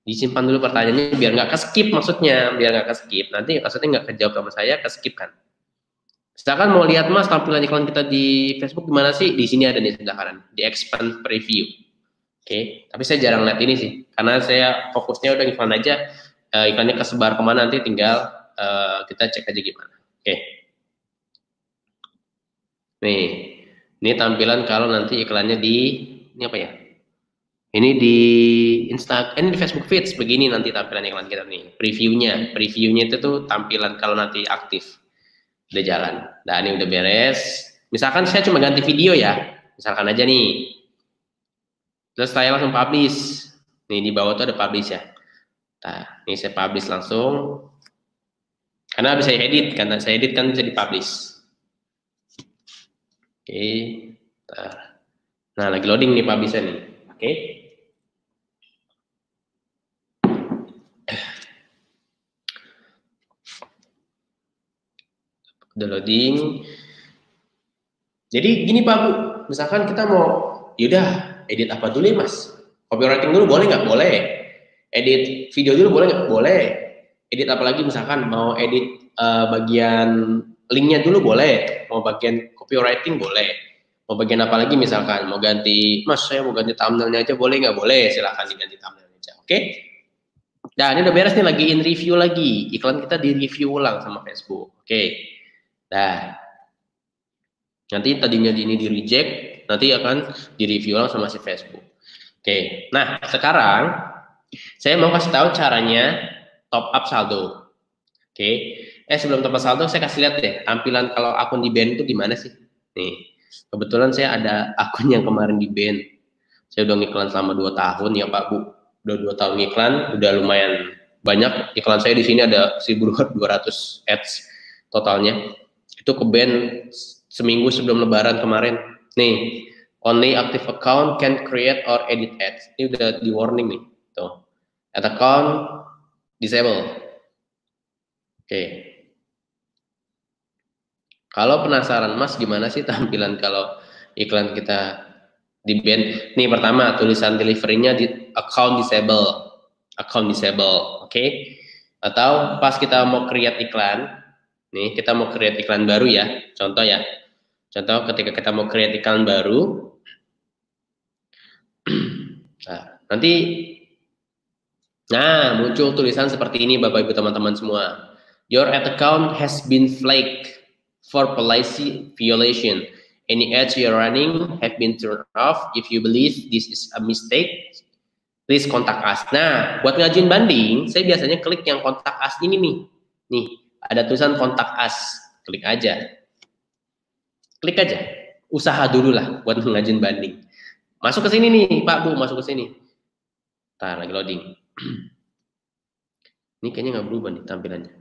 Disimpan dulu pertanyaannya biar nggak ke-skip maksudnya, biar nggak ke-skip. Nanti maksudnya nggak kejawab sama saya, ke-skip kan. Misalkan mau lihat Mas tampilan iklan kita di Facebook gimana sih? Di sini ada nih sebelah kanan, di expand preview. Oke, tapi saya jarang lihat ini sih, karena saya fokusnya udah iklan aja, iklannya kesebar kemana nanti tinggal kita cek aja gimana. Oke, nih, ini tampilan kalau nanti iklannya di ini apa ya? Ini di Instagram, ini di Facebook Feeds begini nanti tampilan iklan kita nih, previewnya itu tuh tampilan kalau nanti aktif, udah jalan. Nah ini udah beres. Misalkan saya cuma ganti video ya, misalkan aja nih. Terus saya langsung publish. Nih di bawah tuh ada publish ya. Nah, ini saya publish langsung. Karena bisa edit, karena saya edit kan bisa dipublish. Oke. Nah, lagi loading nih publishnya nih. Oke. Udah loading. Jadi gini Pak Bu, misalkan kita mau, yaudah edit apa dulu ya Mas? Copywriting dulu boleh nggak? Boleh. Edit video dulu boleh nggak? Boleh. Edit apa lagi misalkan mau edit bagian linknya dulu boleh. Mau bagian copywriting boleh. Mau bagian apa lagi misalkan mau ganti, Mas saya mau ganti thumbnailnya aja boleh nggak? Boleh, silahkan diganti thumbnailnya aja. Oke? Nah ini udah beres nih, lagi in review lagi. Iklan kita di review ulang sama Facebook. Oke. Nah. Nanti tadinya ini di reject, nanti akan di review ulang sama si Facebook. Oke, nah sekarang saya mau kasih tahu caranya top up saldo. Oke, sebelum top up saldo saya kasih lihat deh tampilan kalau akun di band itu gimana sih. Nih, kebetulan saya ada akun yang kemarin di band. Saya udah ngiklan selama 2 tahun ya Pak Bu. Udah 2 tahun ngiklan, udah lumayan banyak. Iklan saya di sini ada 1.200 ads totalnya. Itu ke band seminggu sebelum lebaran kemarin. Nih, only active account can create or edit ads. Ini udah di warning nih. Tuh. Ad account disable. Oke. Kalau penasaran Mas gimana sih tampilan kalau iklan kita di band? Nih pertama tulisan delivery-nya di account disable. Account disable, oke? Atau pas kita mau create iklan, nih kita mau create iklan baru ya. Contoh ya. Contoh ketika kita mau create iklan baru, nah muncul tulisan seperti ini Bapak Ibu teman-teman semua. Your ad account has been flagged for policy violation. Any ads you're running have been turned off. If you believe this is a mistake, please contact us. Nah, buat ngajuin banding, saya biasanya klik yang kontak us ini nih. Nih, ada tulisan kontak us. Klik aja. Klik aja, usaha dulu lah buat ngajuin banding. Masuk ke sini nih, Pak Bu, masuk ke sini. Ntar lagi loading. Ini kayaknya nggak berubah nih tampilannya.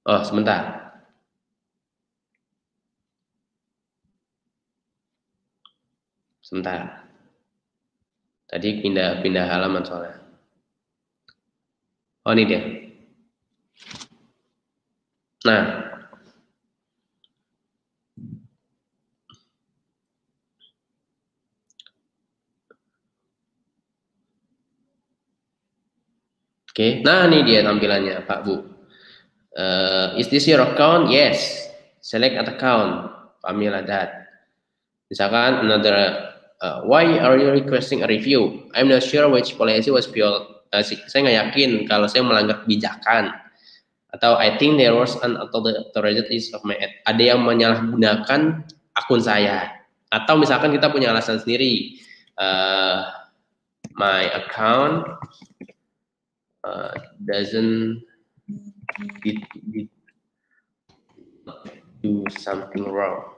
Oh, sebentar. Sebentar. Tadi pindah halaman soalnya. Oh, ini dia. Nah, oke, nah ini dia tampilannya Pak Bu. Is this your account? Yes. Select an account. Familiar that. Misalkan another, why are you requesting a review? I'm not sure which policy was violated. Saya nggak yakin kalau saya melanggar kebijakan. Atau I think there was an authorized use of my ad. Ada yang menyalahgunakan akun saya. Atau misalkan kita punya alasan sendiri. My account doesn't do something wrong.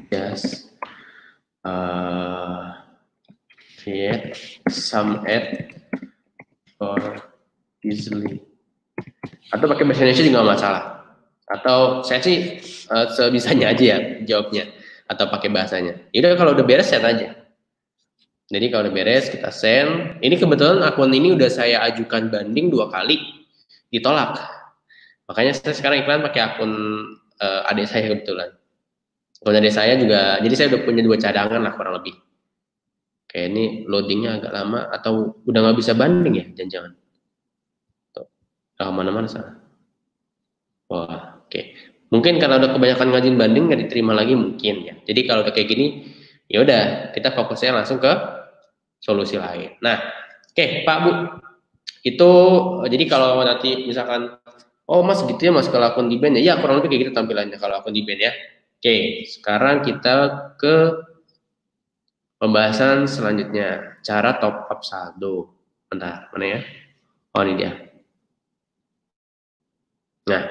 Yes. Create some ad easily. Atau pakai bahasa Indonesia juga nggak masalah. Atau saya sih sebisanya aja ya jawabnya. Atau pakai bahasanya. Yaudah kalau udah beres send aja. Jadi kalau udah beres kita send. Ini kebetulan akun ini udah saya ajukan banding 2 kali, ditolak. Makanya saya sekarang iklan pakai akun adik saya kebetulan. Akun adik saya juga, jadi saya udah punya 2 cadangan lah kurang lebih. Kayak ini loadingnya agak lama atau udah nggak bisa banding ya, jangan-jangan. Mana-mana sana. Wah, oke. Mungkin karena udah kebanyakan ngajin banding nggak diterima lagi mungkin ya. Jadi kalau udah kayak gini, ya udah kita fokusnya langsung ke solusi lain. Nah, oke Pak Bu, itu jadi kalau nanti misalkan, oh Mas gitu ya Mas kalau akun di band ya, kurang lebih kayak gitu tampilannya kalau akun di band ya. Oke, sekarang kita ke pembahasan selanjutnya, cara top up saldo. Bentar, mana ya? Oh ini dia. Nah,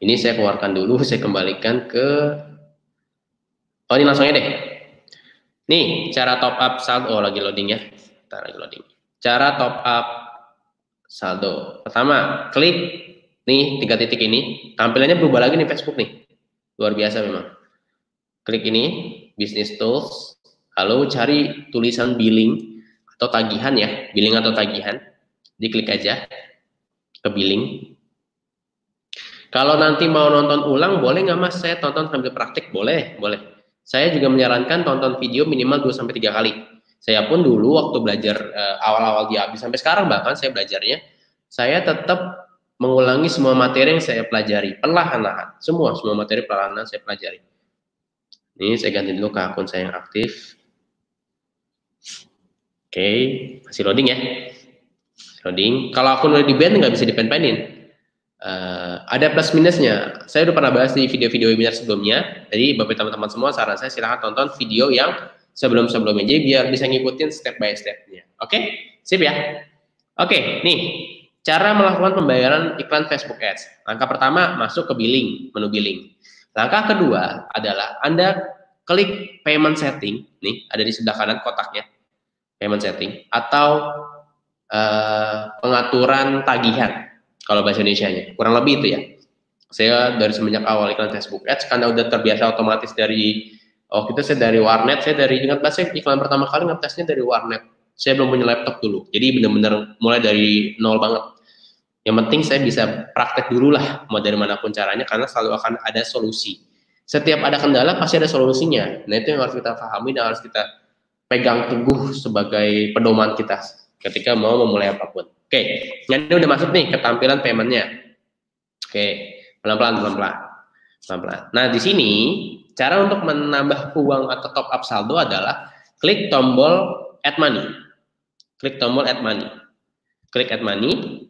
ini saya keluarkan dulu, saya kembalikan ke, oh ini langsung aja deh. Nih, cara top up saldo, oh lagi loading ya. Bentar, lagi loading. Cara top up saldo. Pertama, klik nih 3 titik ini, tampilannya berubah lagi nih Facebook nih. Luar biasa memang. Klik ini, Business Tools, lalu cari tulisan billing atau tagihan ya, billing atau tagihan. Diklik aja ke billing. Kalau nanti mau nonton ulang, boleh nggak Mas? Saya tonton sambil praktik, boleh, boleh. Saya juga menyarankan tonton video minimal 2-3 kali. Saya pun dulu waktu belajar awal-awal di ABI sampai sekarang bahkan saya belajarnya, saya tetap mengulangi semua materi yang saya pelajari perlahan-lahan. Semua materi perlahan-lahan saya pelajari. Ini saya ganti dulu ke akun saya yang aktif. Oke, masih loading ya. Loading. Kalau akun udah di ban nggak bisa dipen-penin. Ada plus minusnya. Saya udah pernah bahas di video-video webinar sebelumnya. Jadi bapak teman-teman semua, saran saya silahkan tonton video yang sebelum-sebelumnya. Jadi biar bisa ngikutin step by step-nya. Oke, sip ya. Oke, nih cara melakukan pembayaran iklan Facebook Ads. Langkah pertama masuk ke billing, menu billing. Langkah kedua adalah Anda klik payment setting. Nih ada di sebelah kanan kotaknya, payment setting atau pengaturan tagihan. Kalau bahasa Indonesianya, kurang lebih itu ya. Saya dari semenjak awal iklan Facebook Ads, karena udah terbiasa otomatis dari, saya dari warnet, saya iklan pertama kali ngetesnya dari warnet. Saya belum punya laptop dulu, jadi benar-benar mulai dari nol banget. Yang penting saya bisa praktek dulu lah, mau dari manapun caranya, karena selalu akan ada solusi. Setiap ada kendala, pasti ada solusinya. Nah itu yang harus kita pahami dan harus kita pegang teguh sebagai pedoman kita ketika mau memulai apapun. Oke, ini udah masuk nih ke tampilan paymentnya. Oke, pelan-pelan. Nah, di sini cara untuk menambah uang atau top up saldo adalah klik tombol Add Money. Klik tombol Add Money. Klik Add Money.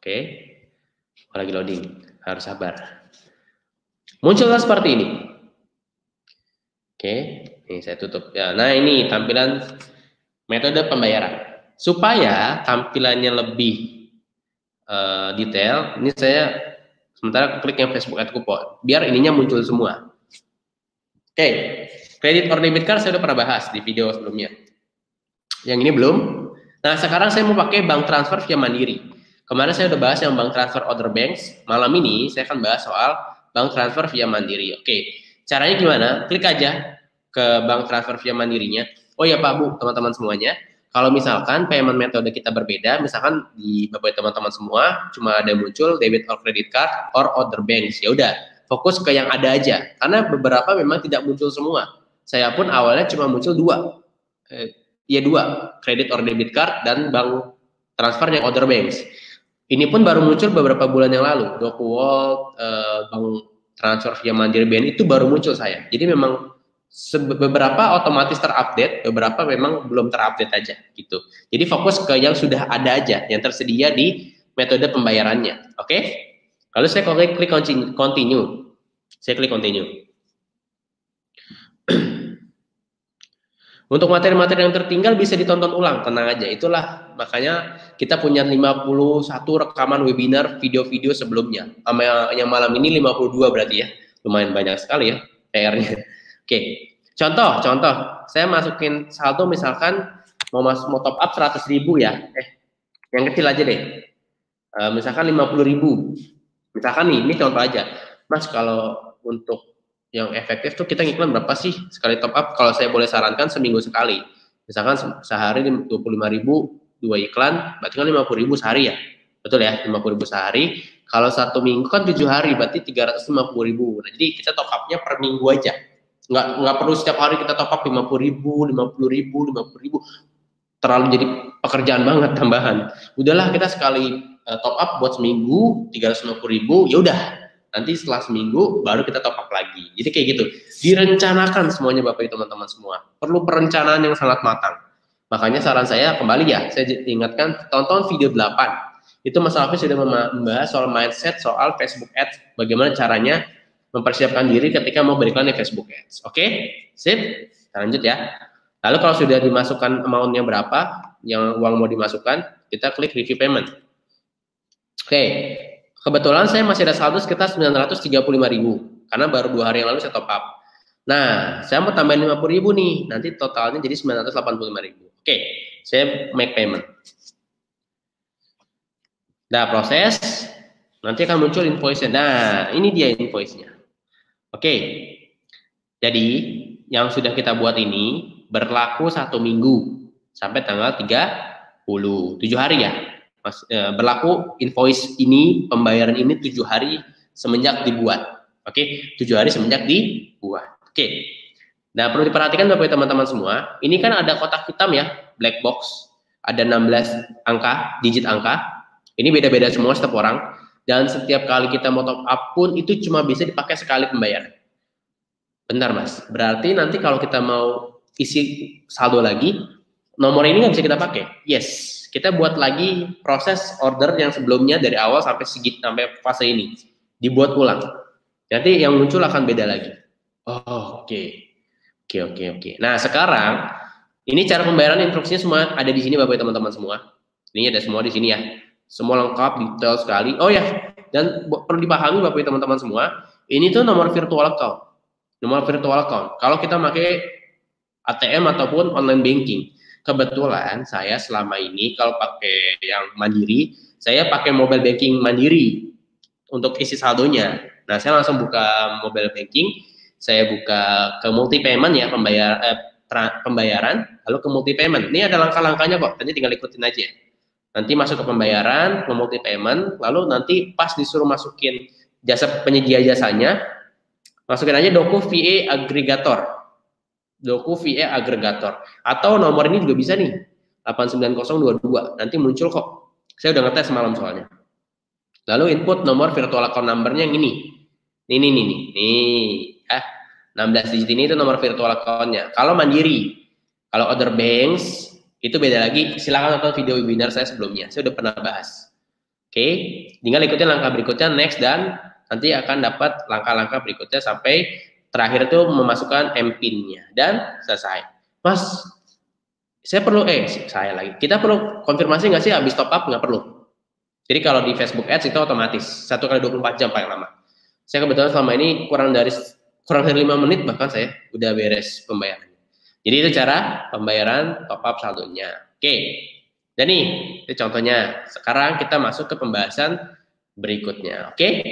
Oke, lagi loading, harus sabar. Muncullah seperti ini. Oke, ini saya tutup ya. Nah, ini tampilan metode pembayaran. Supaya tampilannya lebih detail, ini saya sementara klik yang Facebook Ad Coupon, biar ininya muncul semua. Oke, kredit or debit card saya udah pernah bahas di video sebelumnya. Yang ini belum. Nah, sekarang saya mau pakai bank transfer via Mandiri. Kemarin saya udah bahas yang bank transfer other banks. Malam ini saya akan bahas soal bank transfer via Mandiri. Oke, caranya gimana? Klik aja ke bank transfer via Mandirinya. Oh ya Pak Bu, teman-teman semuanya, kalau misalkan payment metode kita berbeda, misalkan di bapak teman-teman semua cuma ada muncul debit or credit card or other banks, ya udah fokus ke yang ada aja. Karena beberapa memang tidak muncul semua. Saya pun awalnya cuma muncul dua, credit or debit card dan bank transfer yang other banks. Ini pun baru muncul beberapa bulan yang lalu. DocuWallet, bank transfer via Mandiri BN itu baru muncul saya. Jadi memang beberapa otomatis terupdate, beberapa memang belum terupdate aja gitu. Jadi fokus ke yang sudah ada aja, yang tersedia di metode pembayarannya. Oke? Lalu saya klik continue. Saya klik continue. Untuk materi-materi yang tertinggal bisa ditonton ulang, tenang aja. Itulah makanya kita punya 51 rekaman webinar video-video sebelumnya. Sama yang malam ini 52 berarti ya. Lumayan banyak sekali ya PR-nya. Oke, contoh, saya masukin saldo misalkan mau top up 100.000 ya, yang kecil aja deh, misalkan 50.000, misalkan nih, ini contoh aja, Mas kalau untuk yang efektif tuh kita ngiklan berapa sih sekali top up? Kalau saya boleh sarankan seminggu sekali, misalkan sehari 25.000, 2 iklan, berarti kan 50.000 sehari ya, betul ya, 50.000 sehari. Kalau 1 minggu kan 7 hari, berarti 350.000. Nah, jadi kita top up-nya per minggu aja, nggak perlu setiap hari kita top up 50.000, 50.000, 50.000, terlalu jadi pekerjaan banget tambahan. Udahlah kita sekali top up buat seminggu 350.000, ya udah. Nanti setelah seminggu baru kita top up lagi. Jadi kayak gitu. Direncanakan semuanya Bapak Ibu teman-teman semua. Perlu perencanaan yang sangat matang. Makanya saran saya kembali ya, saya ingatkan tonton video 8. Itu Mas Alfi sudah membahas soal mindset, soal Facebook Ads, bagaimana caranya mempersiapkan diri ketika mau beriklan di Facebook Ads. Oke? Sip? Kita lanjut ya. Lalu kalau sudah dimasukkan amount-nya berapa, yang uang mau dimasukkan, kita klik review payment. Oke, kebetulan saya masih ada saldo sekitar 935.000, karena baru 2 hari yang lalu saya top up. Nah, saya mau tambahin 50.000 nih, nanti totalnya jadi 985.000. Oke, saya make payment. Nah, proses, nanti akan muncul invoice-nya. Nah, ini dia invoice-nya. Oke, jadi yang sudah kita buat ini berlaku 1 minggu sampai tanggal 30, 7 hari ya. Berlaku invoice ini, pembayaran ini 7 hari semenjak dibuat. Oke, 7 hari semenjak dibuat. Oke. Nah, perlu diperhatikan Bapak teman-teman semua, ini kan ada kotak hitam ya, black box, ada 16 angka, digit angka. Ini beda-beda semua setiap orang, dan setiap kali kita mau top up pun itu cuma bisa dipakai sekali pembayaran. Bentar Mas, berarti nanti kalau kita mau isi saldo lagi, nomor ini nggak bisa kita pakai? Yes, kita buat lagi proses order yang sebelumnya dari awal sampai fase ini, dibuat ulang. Nanti yang muncul akan beda lagi. Oh, oke. Nah, sekarang ini cara pembayaran, instruksinya semua ada di sini Bapak teman-teman semua. Ini ada semua di sini ya. Semua lengkap, detail sekali. Oh ya, dan perlu dipahami Bapak teman-teman semua, ini tuh nomor virtual account. Nomor virtual account. Kalau kita pakai ATM ataupun online banking, kebetulan saya selama ini kalau pakai yang mandiri, saya pakai mobile banking mandiri untuk isi saldonya. Nah, saya langsung buka mobile banking, saya buka ke multi payment ya, pembayaran, lalu ke multi payment. Ini ada langkah-langkahnya kok, nanti tinggal ikutin aja. Nanti masuk ke pembayaran, ke multi payment, lalu nanti pas disuruh masukin jasa penyedia jasanya, masukin aja Doku VA Aggregator. Doku VA Aggregator. Atau nomor ini juga bisa nih, 89022. Nanti muncul kok. Saya udah ngetes semalam soalnya. Lalu input nomor virtual account number-nya yang ini. Nih. 16 digit ini itu nomor virtual account-nya. Kalau mandiri, kalau other banks, itu beda lagi. Silakan nonton video webinar saya sebelumnya. Saya udah pernah bahas. Oke, tinggal ikutin langkah berikutnya, next, dan nanti akan dapat langkah-langkah berikutnya sampai terakhir itu memasukkan MPIN-nya dan selesai. Mas, kita perlu konfirmasi nggak sih habis top up? Nggak perlu. Jadi kalau di Facebook Ads itu otomatis 1 kali 24 jam paling lama. Saya kebetulan selama ini kurang dari 5 menit bahkan saya udah beres pembayaran. Jadi itu cara pembayaran top up saldonya. Oke. Dan nih, itu contohnya. Sekarang kita masuk ke pembahasan berikutnya. Oke.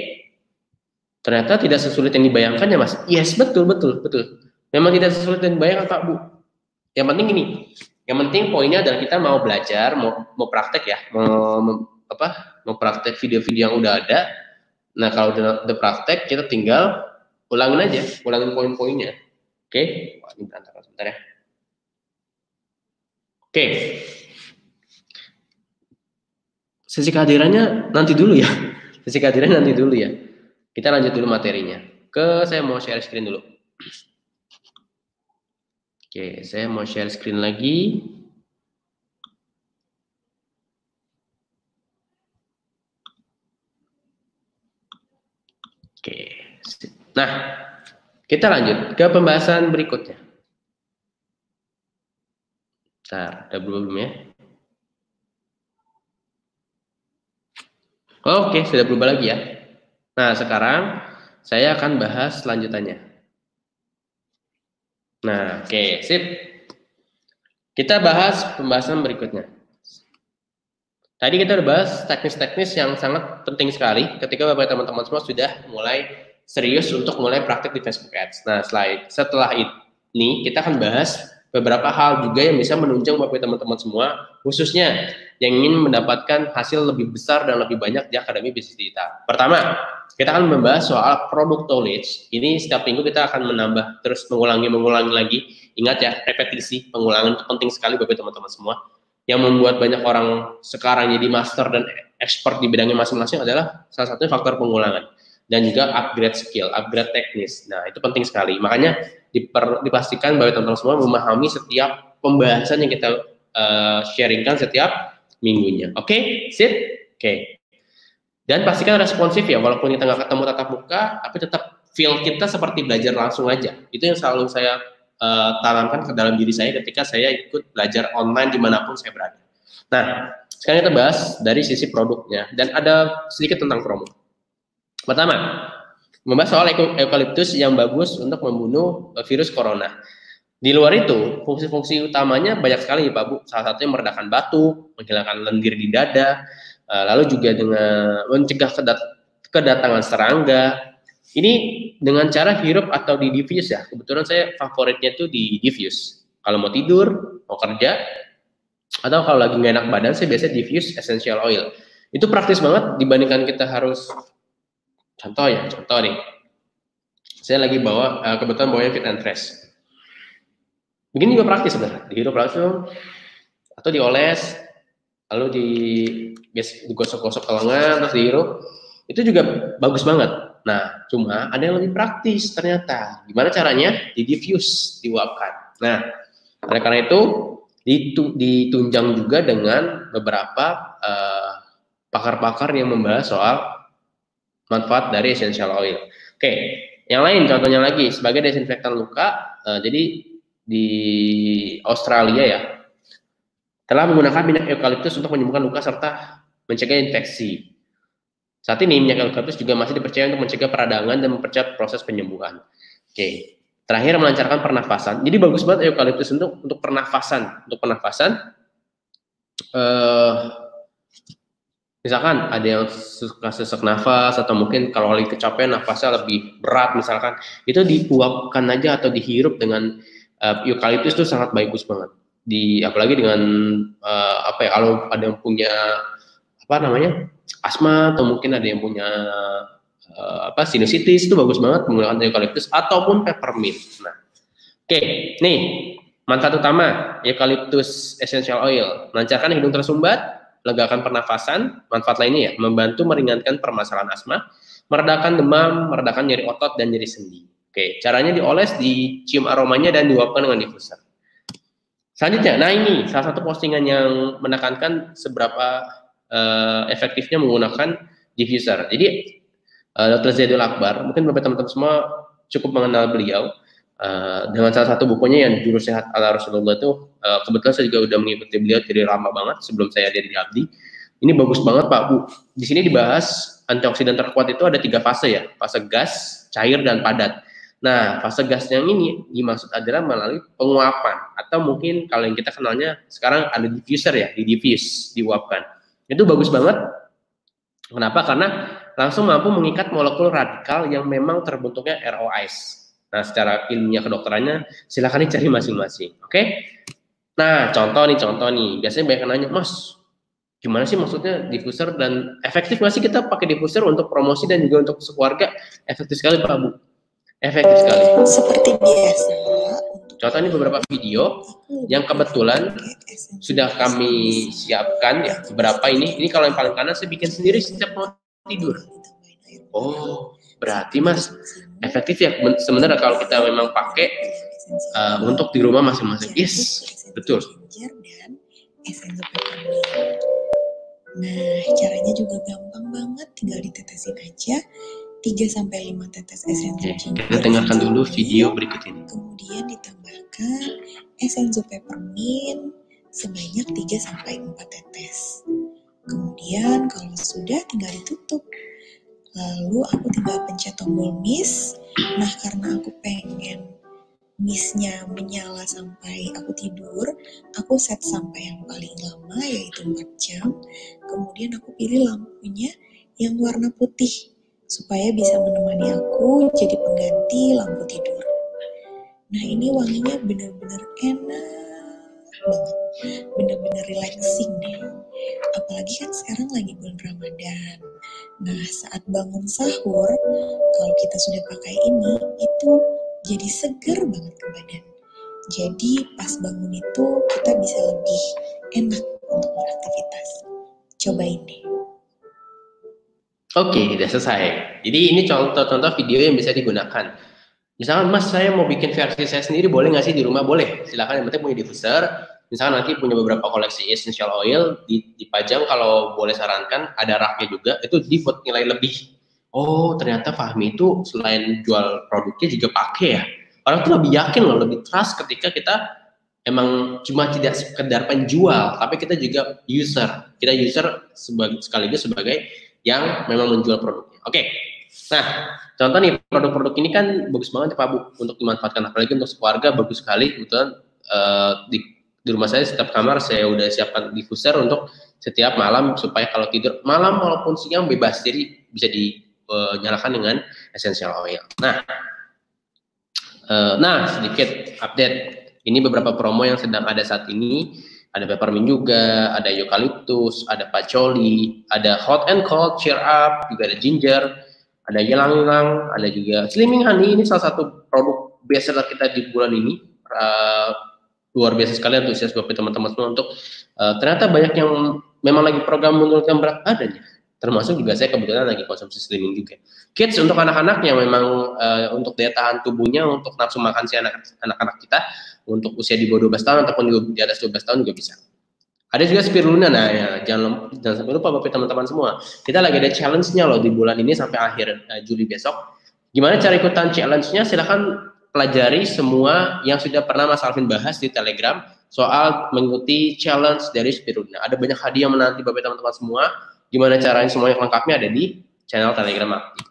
Ternyata tidak sesulit yang dibayangkan ya Mas. Yes, betul. Memang tidak sesulit yang dibayangkan Pak Bu. Yang penting gini. Yang penting poinnya adalah kita mau belajar, mau praktek ya, mau praktek video-video yang udah ada. Nah, kalau udah praktek, kita tinggal ulangin poin-poinnya. Oke. Wah, ini berantakan sebentar ya. Oke. Sesi kehadirannya nanti dulu ya. Kita lanjut dulu materinya. Saya mau share screen dulu. Oke, saya mau share screen lagi. Oke. Nah, kita lanjut ke pembahasan berikutnya. Bentar, udah berubah belum ya? Oke, sudah berubah lagi ya. Nah, sekarang saya akan bahas lanjutannya. Nah, oke, sip. Kita bahas pembahasan berikutnya. Tadi kita udah bahas teknis-teknis yang sangat penting sekali ketika Bapak teman-teman semua sudah mulai serius untuk mulai praktik di Facebook Ads. Nah, setelah ini kita akan bahas beberapa hal juga yang bisa menunjang Bapak teman-teman semua, khususnya yang ingin mendapatkan hasil lebih besar dan lebih banyak di Akademi Bisnis Digital. Pertama, kita akan membahas soal product knowledge. Ini setiap minggu kita akan menambah terus mengulangi lagi. Ingat ya, repetisi, pengulangan itu penting sekali Bapak teman-teman semua. Yang membuat banyak orang sekarang jadi master dan expert di bidangnya masing-masing adalah salah satunya faktor pengulangan dan juga upgrade skill, upgrade teknis. Nah, itu penting sekali. Makanya dipastikan bahwa teman-teman semua memahami setiap pembahasan yang kita sharingkan setiap minggunya. Oke, sip? Oke. Dan pastikan responsif ya, walaupun kita nggak ketemu tatap muka, tapi tetap feel kita seperti belajar langsung aja. Itu yang selalu saya tanamkan ke dalam diri saya ketika saya ikut belajar online dimanapun saya berada. Nah, sekarang kita bahas dari sisi produknya dan ada sedikit tentang promo. Pertama, membahas soal eukaliptus yang bagus untuk membunuh virus corona. Di luar itu, fungsi-fungsi utamanya banyak sekali Pak Bu. Salah satunya meredakan batuk, menghilangkan lendir di dada, lalu juga dengan mencegah kedatangan serangga. Ini dengan cara hirup atau di diffuse ya. Kebetulan saya favoritnya tuh di diffuse. Kalau mau tidur, mau kerja, atau kalau lagi nggak enak badan, saya biasanya diffuse essential oil. Itu praktis banget dibandingkan kita harus, contoh nih. Saya lagi kebetulan bawanya Fit and Fresh. Begini juga praktis sebenarnya. Dihirup langsung, atau dioles, lalu digosok-gosok ke lengan, terus dihirup. Itu juga bagus banget. Nah, cuma ada yang lebih praktis ternyata. Gimana caranya? Di diffuse, diuapkan. Nah, oleh karena itu ditunjang juga dengan beberapa pakar-pakar yang membahas soal manfaat dari essential oil. Oke, yang lain contohnya lagi sebagai desinfektan luka. Jadi di Australia ya telah menggunakan minyak eukaliptus untuk menyembuhkan luka serta mencegah infeksi. Saat ini minyak eukaliptus juga masih dipercaya untuk mencegah peradangan dan mempercepat proses penyembuhan. Oke. Terakhir melancarkan pernafasan. Jadi bagus banget eukaliptus untuk pernafasan. Untuk pernafasan, misalkan ada yang suka sesak nafas atau mungkin kalau lagi kecapean nafasnya lebih berat misalkan, itu diuapkan aja atau dihirup dengan eukaliptus itu sangat bagus banget. Apalagi dengan kalau ada yang punya asma atau mungkin ada yang punya sinusitis, itu bagus banget menggunakan eukaliptus ataupun peppermint. Nah, oke, nih manfaat utama eukaliptus essential oil: melancarkan hidung tersumbat, melegakan pernafasan. Manfaat lainnya ya, membantu meringankan permasalahan asma, meredakan demam, meredakan nyeri otot dan nyeri sendi. Oke, caranya dioles, dicium aromanya dan diuapkan dengan diffuser. Selanjutnya, nah ini salah satu postingan yang menekankan seberapa efektifnya menggunakan diffuser. Jadi Dr. Zaidul Akbar, mungkin beberapa teman-teman semua cukup mengenal beliau dengan salah satu bukunya yang Jurus Sehat ala Rasulullah itu. Kebetulan saya juga udah mengikuti beliau dari lama banget sebelum saya ada di Abdi. Ini bagus banget Pak Bu. Di sini dibahas antioksidan terkuat itu ada 3 fase ya, fase gas, cair dan padat. Nah, fase gas yang ini dimaksud adalah melalui penguapan atau mungkin kalau yang kita kenalnya sekarang ada diffuser ya, di diffuse, diuapkan. Itu bagus banget. Kenapa? Karena langsung mampu mengikat molekul radikal yang memang terbentuknya ROIs. Nah, secara ilmiah kedokterannya silakan dicari masing-masing. Oke? Nah, contoh nih. Biasanya banyak yang nanya, Mas, gimana sih maksudnya diffuser dan efektif nggak sih kita pakai diffuser untuk promosi dan juga untuk sekeluarga? Efektif sekali Pak Bu. Efektif sekali. Seperti biasa. Contoh ini beberapa video yang kebetulan sudah kami siapkan ya. Beberapa ini kalau yang paling kanan saya bikin sendiri setiap mau tidur. Oh, berarti Mas efektif ya sebenarnya kalau kita memang pakai untuk di rumah masing-masing. Yes, betul. Nah, caranya juga gampang banget, tinggal ditetesin aja 3-5 tetes esensi ginger. Kita dengarkan dulu video berikut ini. Kemudian ditambahkan esensi peppermint sebanyak 3-4 tetes. Kemudian kalau sudah tinggal ditutup. Lalu aku tinggal pencet tombol miss. Nah, karena aku pengen misnya menyala sampai aku tidur, aku set sampai yang paling lama yaitu 4 jam. Kemudian aku pilih lampunya yang warna putih supaya bisa menemani aku jadi pengganti lampu tidur. Nah ini wanginya bener-bener enak banget, bener-bener relaxing deh. Apalagi kan sekarang lagi bulan Ramadan. Nah saat bangun sahur, kalau kita sudah pakai ini, itu jadi seger banget ke badan. Jadi pas bangun itu kita bisa lebih enak untuk beraktivitas. Cobain deh. Oke, udah selesai. Jadi ini contoh-contoh video yang bisa digunakan. Misalkan Mas, saya mau bikin versi saya sendiri, boleh nggak sih di rumah? Boleh, silakan. Yang penting punya diffuser. Misalkan nanti punya beberapa koleksi essential oil, dipajang kalau boleh sarankan, ada raknya juga, itu default nilai lebih. Oh, ternyata Fahmi itu selain jual produknya juga pakai ya. Orang tuh lebih yakin loh, lebih trust ketika kita emang cuma tidak sekedar penjual, tapi kita juga user. Kita user sekaligus sebagai yang memang menjual produknya. Oke. Nah, contoh nih produk-produk ini kan bagus banget ya Pak Bu untuk dimanfaatkan, apalagi untuk keluarga bagus sekali. Kebetulan di rumah saya setiap kamar saya udah siapkan diffuser untuk setiap malam supaya kalau tidur malam maupun siang bebas, jadi bisa dinyalakan dengan essential oil. Nah, sedikit update. Ini beberapa promo yang sedang ada saat ini. Ada peppermint juga, ada eucalyptus, ada patchouli, ada hot and cold, cheer up, juga ada ginger, ada ylang-ylang, ada juga slimming honey. Ini salah satu produk bestseller kita di bulan ini. Luar biasa sekali antusias buat teman-teman semua untuk ternyata banyak yang memang lagi program menurunkan berat badannya. Termasuk juga saya kebetulan lagi konsumsi slimming juga. Kids untuk anak-anak yang memang untuk daya tahan tubuhnya, untuk nafsu makan si anak-anak kita, untuk usia di bawah 12 tahun ataupun di atas 12 tahun juga bisa. Ada juga spirulina. Nah ya, jangan sampai lupa Bapak teman-teman semua. Kita lagi ada challenge-nya loh di bulan ini sampai akhir Juli besok. Gimana cara ikutan challenge-nya? Silahkan pelajari semua yang sudah pernah Mas Alvin bahas di Telegram soal mengikuti challenge dari spirulina. Ada banyak hadiah menanti Bapak teman-teman semua. Gimana caranya semuanya lengkapnya ada di channel Telegram Aktif.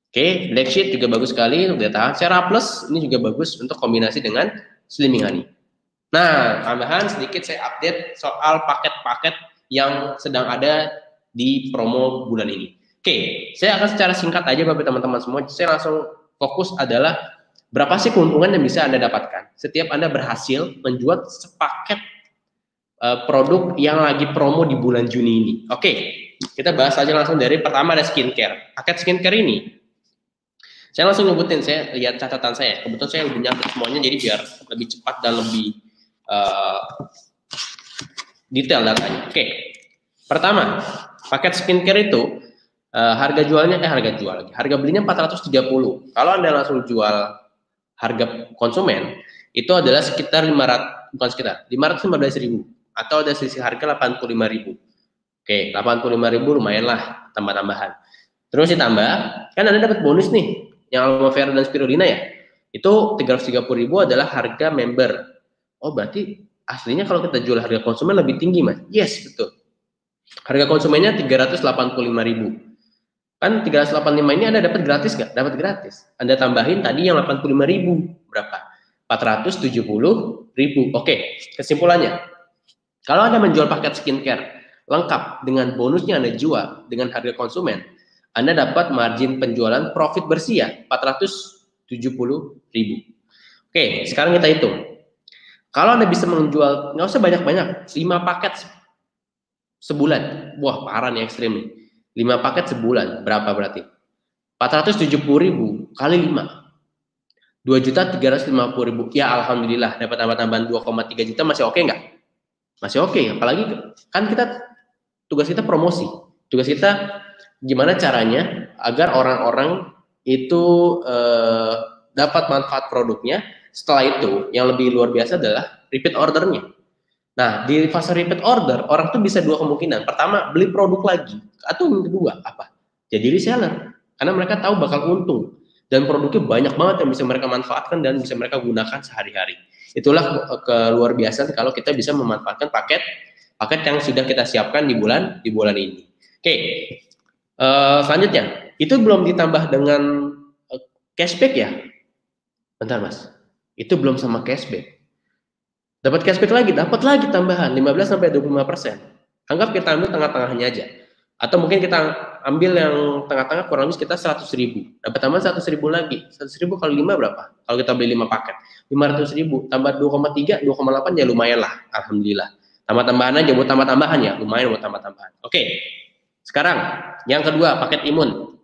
Oke, Black Sheet juga bagus sekali untuk daya tahan. Sera Plus ini juga bagus untuk kombinasi dengan Slimming Honey. Nah, tambahan sedikit saya update soal paket-paket yang sedang ada di promo bulan ini. Oke, saya akan secara singkat aja Bapak teman-teman semua. Saya langsung fokus adalah berapa sih keuntungan yang bisa Anda dapatkan setiap Anda berhasil menjual sepaket produk yang lagi promo di bulan Juni ini. Oke, kita bahas aja langsung dari pertama ada skincare. Paket skincare ini saya langsung nyebutin, saya lihat catatan saya. Kebetulan saya udah nyatet semuanya, jadi biar lebih cepat dan lebih detail datanya. Oke. Pertama, paket skincare itu harga jualnya harga belinya 430. Kalau Anda langsung jual harga konsumen itu adalah sekitar 515.000 atau ada selisih harga 85.000. Oke, 85.000 lumayan lah tambah-tambahan. Terus ditambah, kan Anda dapat bonus nih yang aloe vera dan spirulina ya. Itu 330.000 adalah harga member. Oh, berarti aslinya kalau kita jual harga konsumen lebih tinggi, Mas? Yes, betul. Harga konsumennya 385.000. Kan 385 ini Anda dapat gratis nggak? Dapat gratis. Anda tambahin tadi yang 85.000, berapa? 470.000. Oke, kesimpulannya. Kalau Anda menjual paket skincare lengkap dengan bonusnya Anda jual dengan harga konsumen, Anda dapat margin penjualan profit bersih ya, 470.000. Oke, sekarang kita hitung. Kalau Anda bisa menjual, nggak usah banyak-banyak, 5 paket sebulan. Wah, parah nih, ekstrim nih. 5 paket sebulan, berapa berarti? 470.000 kali 5. 2.350.000. Ya, alhamdulillah dapat tambahan 2,3 juta, masih oke nggak? Masih oke, apalagi kan tugas kita promosi. Tugas kita gimana caranya agar orang-orang itu dapat manfaat produknya. Setelah itu, yang lebih luar biasa adalah repeat ordernya. Nah, di fase repeat order, orang tuh bisa 2 kemungkinan. Pertama, beli produk lagi. Atau yang kedua, apa? Jadi reseller. Karena mereka tahu bakal untung. Dan produknya banyak banget yang bisa mereka manfaatkan dan bisa mereka gunakan sehari-hari. Itulah luar biasa kalau kita bisa memanfaatkan paket yang sudah kita siapkan di bulan ini. Oke, selanjutnya. Itu belum ditambah dengan cashback ya? Bentar Mas. Itu belum sama cashback. Dapat cashback lagi, dapat lagi tambahan 15-25%. Anggap kita ambil tengah-tengahnya aja. Atau mungkin kita ambil yang tengah-tengah kurang lebih kita 100.000. Dapat tambahan 100.000 lagi. 100.000 kali 5 berapa? Kalau kita beli 5 paket. 500.000 tambah 2,3, 2,8 ya lumayan lah. Alhamdulillah. Tambah-tambahan aja buat tambah-tambahan ya. Lumayan buat tambah-tambahan. Oke. Sekarang yang kedua, paket imun.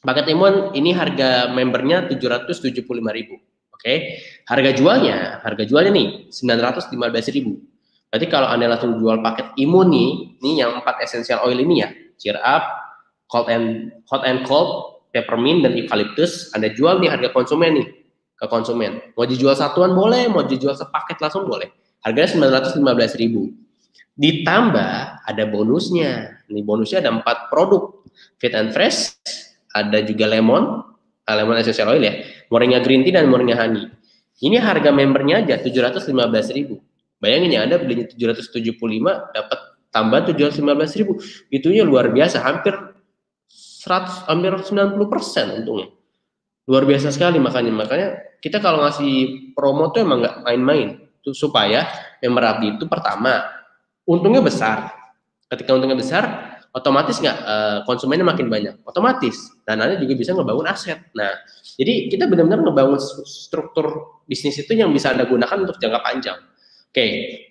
Paket imun ini harga membernya 775.000. Oke, harga jualnya nih 915.000. Berarti kalau Anda langsung jual paket imun nih yang 4 essential oil ini ya, cheer up, hot and cold, peppermint dan eucalyptus, Anda jual nih harga konsumen nih ke konsumen. Mau dijual satuan boleh, mau dijual sepaket langsung boleh. Harganya 915.000. Ditambah ada bonusnya. Nih bonusnya ada 4 produk. Fit and Fresh, ada juga lemon essential oil ya, moringa green tea dan moringa honey. Ini harga membernya aja 715.000. Bayangin ya, Anda belinya 775 dapat tambah 715.000. Itunya luar biasa, hampir 90% untungnya. Luar biasa sekali makanya kita kalau ngasih promo tuh emang nggak main-main. Tuh supaya member abdi itu pertama untungnya besar. Ketika untungnya besar, otomatis konsumennya makin banyak, otomatis dan Anda juga bisa ngebangun aset. Nah, jadi kita benar-benar ngebangun struktur bisnis itu yang bisa Anda gunakan untuk jangka panjang. Oke,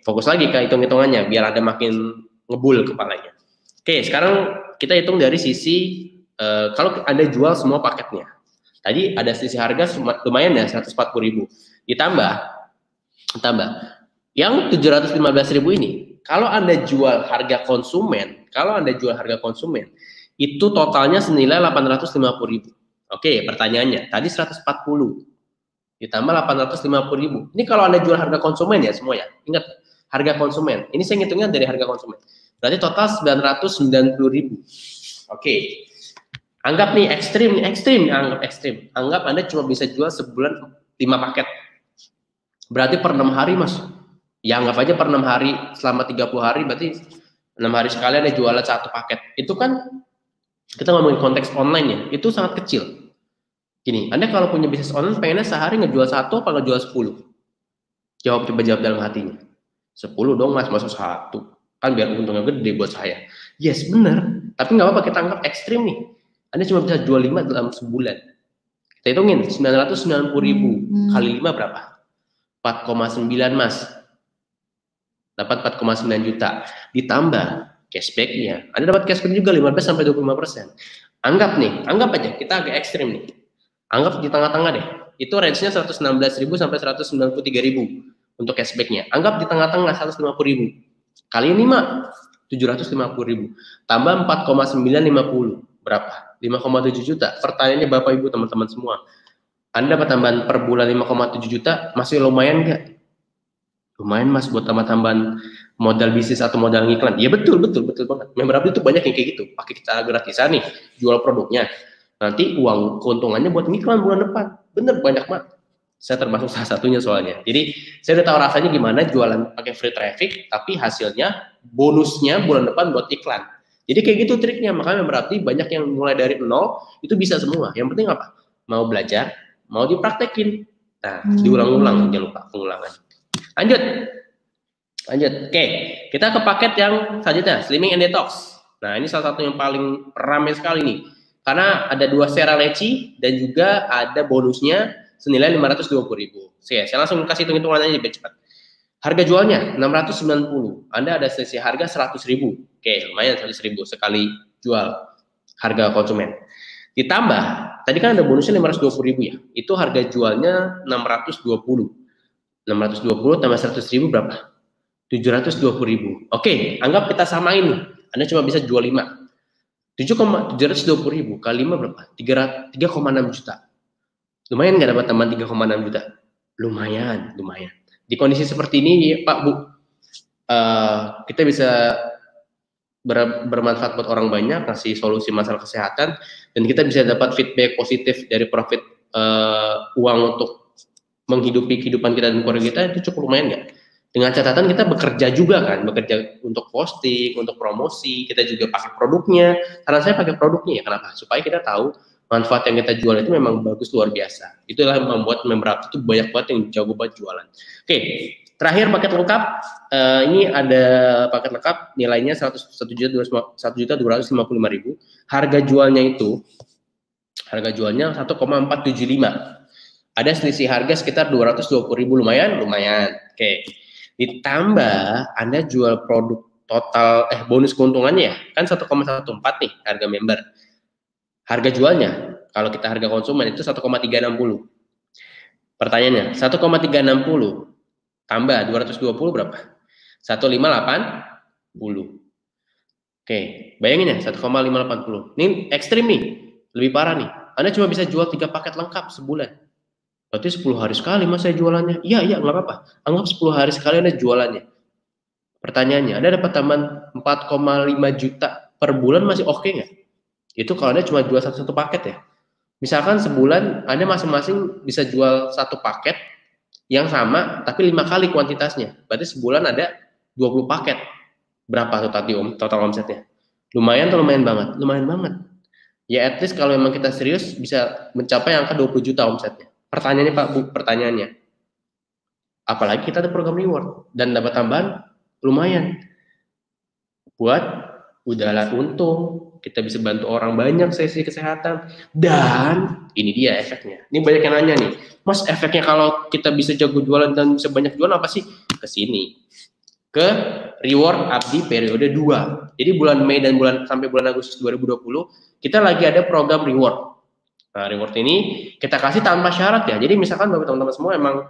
fokus lagi ke hitung-hitungannya biar Anda makin ngebul kepalanya. Oke, sekarang kita hitung dari sisi kalau Anda jual semua paketnya. Tadi ada sisi harga lumayan ya 140.000. Ditambah yang 715.000 ini. Kalau Anda jual harga konsumen, itu totalnya senilai 850.000. Oke, pertanyaannya, tadi 140 ditambah 850.000. Ini kalau Anda jual harga konsumen ya semua ya. Ingat, harga konsumen. Ini saya ngitungnya dari harga konsumen. Berarti total 990.000. Oke. Anggap nih ekstrim, anggap ekstrim. Anggap Anda cuma bisa jual sebulan 5 paket. Berarti per 6 hari, Mas. Ya anggap aja per 6 hari selama 30 hari berarti 6 hari sekali ada jualan 1 paket. Itu kan kita ngomongin konteks online ya, itu sangat kecil. Gini, Anda kalau punya bisnis online pengennya sehari ngejual 1 apa ngejual 10? Coba jawab dalam hatinya. 10 dong Mas, masuk 1. Kan biar untungnya gede buat saya. Yes, benar. Tapi nggak apa-apa kita anggap ekstrim nih. Anda cuma bisa jual 5 dalam sebulan. Kita hitungin 990.000 kali 5 berapa? 4,9 Mas. Dapat 4,9 juta. Ditambah cashback-nya. Anda dapat cashback juga 15-25%. Anggap aja kita agak ekstrim nih. Anggap di tengah-tengah deh. Itu range-nya 116.000 sampai 193.000 untuk cashback-nya. Anggap di tengah-tengah 150.000. Kali ini mah 750.000. Tambah 4,950. Berapa? 5,7 juta. Pertanyaannya Bapak Ibu teman-teman semua. Anda dapat tambahan per bulan 5,7 juta, masih lumayan nggak? Lumayan Mas buat tambahan modal bisnis atau modal ngiklan. Ya betul banget. Member Abdi itu banyak yang kayak gitu. Pakai cara gratisan nih, jual produknya. Nanti uang keuntungannya buat ngiklan bulan depan. Bener banyak banget. Saya termasuk salah satunya soalnya. Jadi saya udah tahu rasanya gimana jualan pakai free traffic, tapi hasilnya bonusnya bulan depan buat iklan. Jadi kayak gitu triknya. Makanya Member Abdi banyak yang mulai dari nol itu bisa semua. Yang penting apa? Mau belajar, mau dipraktekin. Nah, diulang-ulang, jangan lupa pengulangan. Lanjut. Oke, kita ke paket yang selanjutnya, Slimming and Detox. Nah, ini salah satu yang paling ramai sekali nih. Karena ada 2 Sera Leci dan juga ada bonusnya senilai 520.000. Saya langsung kasih hitung-hitungan aja biar cepat. Harga jualnya 690. Anda ada sesi harga 100.000. Oke, lumayan 100.000 sekali jual harga konsumen. Ditambah, tadi kan ada bonusnya 520.000 ya. Itu harga jualnya 620. 620 tambah 100.000 berapa? 720.000. Oke, anggap kita samain nih. Anda cuma bisa jual 5. 720.000 kali 5 berapa? 3,6 juta. Lumayan nggak dapat tambahan 3,6 juta? Lumayan. Di kondisi seperti ini, Pak, Bu, kita bisa bermanfaat buat orang banyak, ngasih solusi masalah kesehatan, dan kita bisa dapat feedback positif dari profit uang untuk menghidupi kehidupan kita dan keluarga kita. Itu cukup lumayan nggak? Dengan catatan kita bekerja untuk posting, untuk promosi, kita juga pakai produknya. Karena saya pakai produknya ya, kenapa? Supaya kita tahu manfaat yang kita jual itu memang bagus luar biasa. Itulah yang membuat member aku itu banyak banget yang jago banget jualan. Oke, terakhir paket lengkap. Ini ada paket lengkap nilainya 1.255.000. Harga jualnya 1,475. Ada selisih harga sekitar 220.000, lumayan. Oke. Ditambah Anda jual produk total bonus keuntungannya ya, kan 1,14 nih harga member. Harga jualnya kalau kita harga konsumen itu 1,360. Pertanyaannya, 1,360 tambah 220 berapa? 1,580. Oke, bayangin ya 1,580. Ini ekstrim nih, lebih parah nih. Anda cuma bisa jual 3 paket lengkap sebulan. Berarti 10 hari sekali mas saya jualannya. Iya, nggak apa-apa. Anggap 10 hari sekali Anda jualannya. Pertanyaannya, Anda dapat tambahan 4,5 juta per bulan masih oke nggak? Itu kalau Anda cuma jual satu paket ya. Misalkan sebulan Anda masing-masing bisa jual 1 paket yang sama, tapi 5 kali kuantitasnya. Berarti sebulan ada 20 paket. Berapa tuh tadi total omsetnya? Lumayan atau lumayan banget? Lumayan banget. Ya at least kalau memang kita serius bisa mencapai angka 20 juta omsetnya. Pertanyaannya Pak Bu, pertanyaannya. Apalagi kita ada program reward dan dapat tambahan lumayan. Buat udah untung, kita bisa bantu orang banyak sesi kesehatan. Dan ini dia efeknya. Ini banyak yang nanya nih, Mas efeknya kalau kita bisa jago jualan dan bisa banyak jualan apa sih? Ke sini. Ke reward abdi periode 2. Jadi bulan Mei dan sampai bulan Agustus 2020 kita lagi ada program reward. Nah, reward ini kita kasih tanpa syarat ya. Jadi misalkan bagi teman-teman semua emang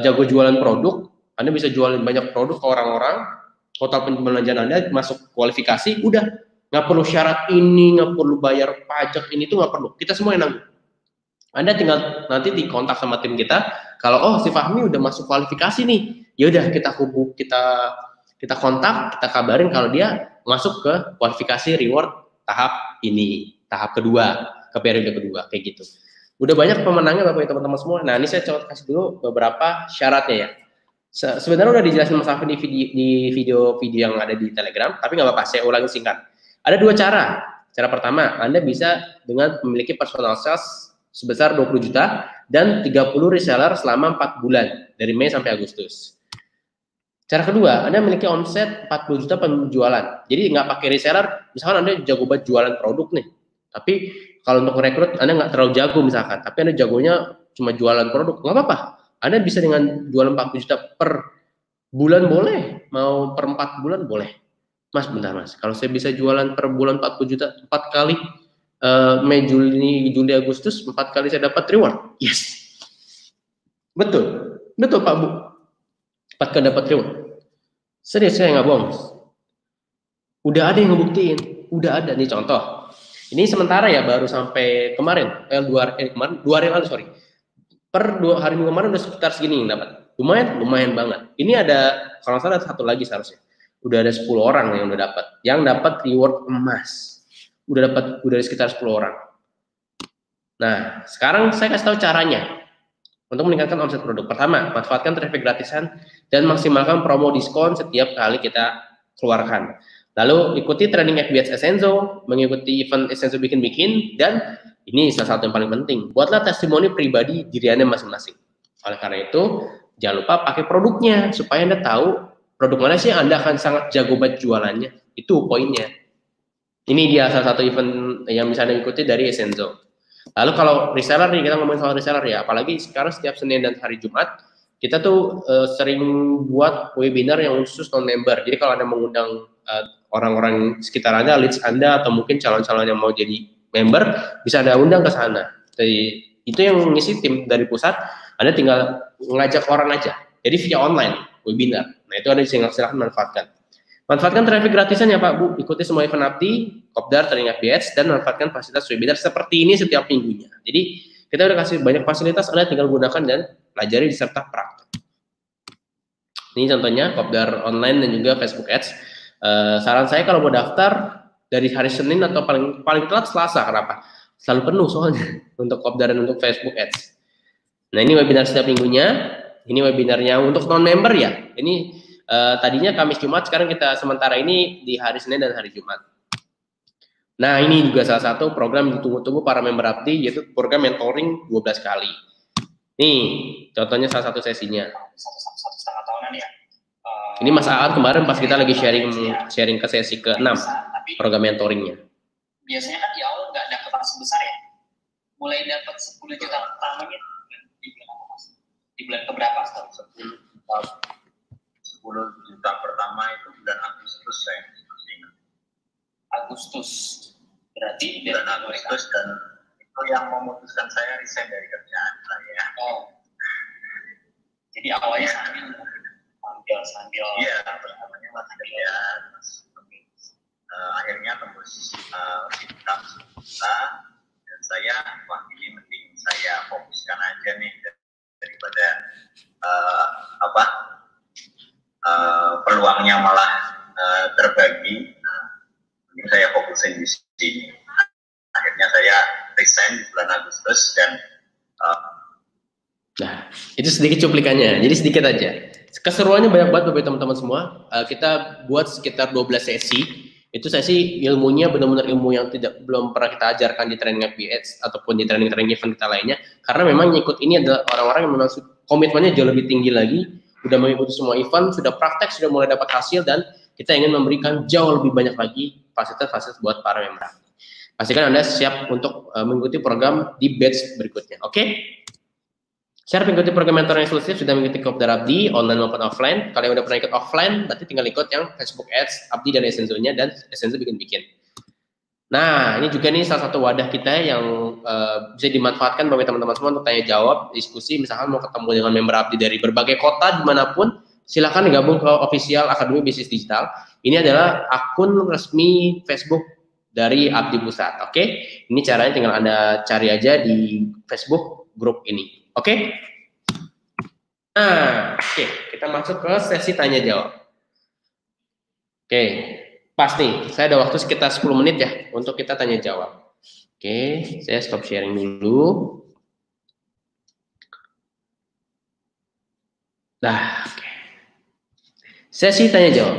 jago jualan produk, Anda bisa jualin banyak produk ke orang-orang, total pembelanjaan Anda masuk kualifikasi, udah nggak perlu syarat ini, nggak perlu bayar pajak ini tuh nggak perlu. Kita semua yang nanggung. Anda tinggal nanti dikontak sama tim kita. Kalau si Fahmi udah masuk kualifikasi nih, ya udah kita kontak, kita kabarin kalau dia masuk ke kualifikasi reward tahap ini, tahap kedua, ke periode kedua, kayak gitu. Udah banyak pemenangnya Bapak teman-teman semua. Nah, ini saya coba kasih dulu beberapa syaratnya ya. Sebenarnya udah dijelasin Mas Afin di video yang ada di Telegram, tapi nggak apa-apa, saya ulangi singkat. Ada 2 cara. Cara pertama, Anda bisa dengan memiliki personal sales sebesar 20 juta dan 30 reseller selama 4 bulan dari Mei sampai Agustus. Cara kedua, Anda memiliki omset 40 juta penjualan. Jadi nggak pakai reseller, misalkan Anda jago banget jualan produk nih. Tapi kalau untuk rekrut Anda nggak terlalu jago misalkan, tapi Anda jagonya cuma jualan produk, nggak apa-apa. Anda bisa dengan jualan 40 juta per bulan boleh, mau per 4 bulan boleh. Mas, bentar Mas, kalau saya bisa jualan per bulan 40 juta 4 kali, Mei, Juli, Agustus, 4 kali saya dapat reward. Yes. Betul Pak Bu. 4 kali dapat reward. Serius, saya nggak bohong. Udah ada yang ngebuktiin. Udah ada nih contoh. Ini sementara ya, baru sampai kemarin. 2 hari lalu, sorry. Per 2 hari kemarin udah sekitar segini yang dapat. Lumayan banget. Ini ada, kalau salah ada 1 lagi seharusnya. Udah ada 10 orang yang udah dapat. Yang dapat reward emas. Udah ada sekitar 10 orang. Nah, sekarang saya kasih tahu caranya untuk meningkatkan omset produk. Pertama, manfaatkan traffic gratisan dan maksimalkan promo diskon setiap kali kita keluarkan. Lalu ikuti training FBS Essenzo, mengikuti event Essenzo bikin-bikin, dan ini salah satu yang paling penting, buatlah testimoni pribadi diri Anda masing-masing. Oleh karena itu, jangan lupa pakai produknya supaya Anda tahu produk mana sih Anda akan sangat jago banget jualannya. Itu poinnya. Ini dia salah satu event yang bisa Anda ikuti dari Essenzo. Lalu kalau reseller nih, kita ngomongin soal reseller ya, apalagi sekarang setiap Senin dan hari Jumat, kita tuh sering buat webinar yang khusus non-member. Jadi kalau Anda mengundang orang-orang sekitar Anda, leads Anda, atau mungkin calon-calon yang mau jadi member, bisa Anda undang ke sana. Jadi, itu yang ngisi tim dari pusat, Anda tinggal ngajak orang aja. Jadi via online, webinar. Nah, itu Anda silahkan manfaatkan. Manfaatkan traffic gratisan ya Pak Bu, ikuti semua event abdi, kopdar, training FBS, dan manfaatkan fasilitas webinar seperti ini setiap minggunya. Jadi kita udah kasih banyak fasilitas, Anda tinggal gunakan dan pelajari serta praktek. Ini contohnya kopdar online dan juga Facebook Ads. Saran saya kalau mau daftar dari hari Senin atau paling telat Selasa, kenapa? Selalu penuh soalnya untuk kopdar dan untuk Facebook Ads. Nah, ini webinar setiap minggunya. Ini webinarnya untuk non-member ya. Ini tadinya Kamis Jumat, sekarang kita sementara ini di hari Senin dan hari Jumat. Nah, ini juga salah satu program yang ditunggu-tunggu para member Abdi, yaitu program mentoring 12 kali. Nih, contohnya salah satu sesinya. Satu setengah tahunan ya. Ini Mas Aan kemarin pas kita lagi sharing ke sesi ke-6 program mentoringnya. Biasanya kan di awal nggak dapat langsung besar ya. Mulai dapat 10 juta pertamanya di bulan keberapa? 10 juta pertama itu bulan Agustus saya ingat. Agustus. Berarti bulan Agustus, dan itu yang memutuskan saya resign dari kerjaan saya. Oh. Jadi awalnya sambil iya, pertamanya masih kerja, akhirnya tembus income 10 juta, dan saya ini mending saya fokuskan aja nih daripada peluangnya malah terbagi. Ini saya fokusin di sini. Akhirnya saya resign di bulan Agustus, dan nah, itu sedikit cuplikannya. Jadi sedikit aja. Keseruannya banyak banget bagi teman-teman semua. Kita buat sekitar 12 sesi. Itu sesi ilmunya benar-benar ilmu yang belum pernah kita ajarkan di training FBS ataupun di training event kita lainnya. Karena memang ngikut ini adalah orang-orang yang memang komitmennya jauh lebih tinggi lagi. Sudah mengikuti semua event, sudah praktek, sudah mulai dapat hasil, dan kita ingin memberikan jauh lebih banyak lagi fasilitas-fasilitas buat para member. Pastikan Anda siap untuk mengikuti program di batch berikutnya. Oke? Siap mengikuti program mentoring eksklusif, sudah mengikuti Kopdar Abdi, online maupun offline. Kalau yang udah pernah ikut offline, berarti tinggal ikut yang Facebook Ads, Abdi dan Essenzo-nya, dan Essenzo bikin-bikin. Nah, ini juga nih salah satu wadah kita yang bisa dimanfaatkan bagi teman-teman semua untuk tanya jawab, diskusi, misalkan mau ketemu dengan member Abdi dari berbagai kota, dimanapun, silakan gabung ke official Akademi Bisnis Digital. Ini adalah akun resmi Facebook dari Abdi Pusat. Oke? Ini caranya tinggal Anda cari aja di Facebook grup ini. Oke? Nah, kita masuk ke sesi tanya jawab. Oke, pas nih, saya ada waktu sekitar 10 menit ya untuk kita tanya jawab. Oke, saya stop sharing dulu. Nah, oke. Sesi tanya jawab.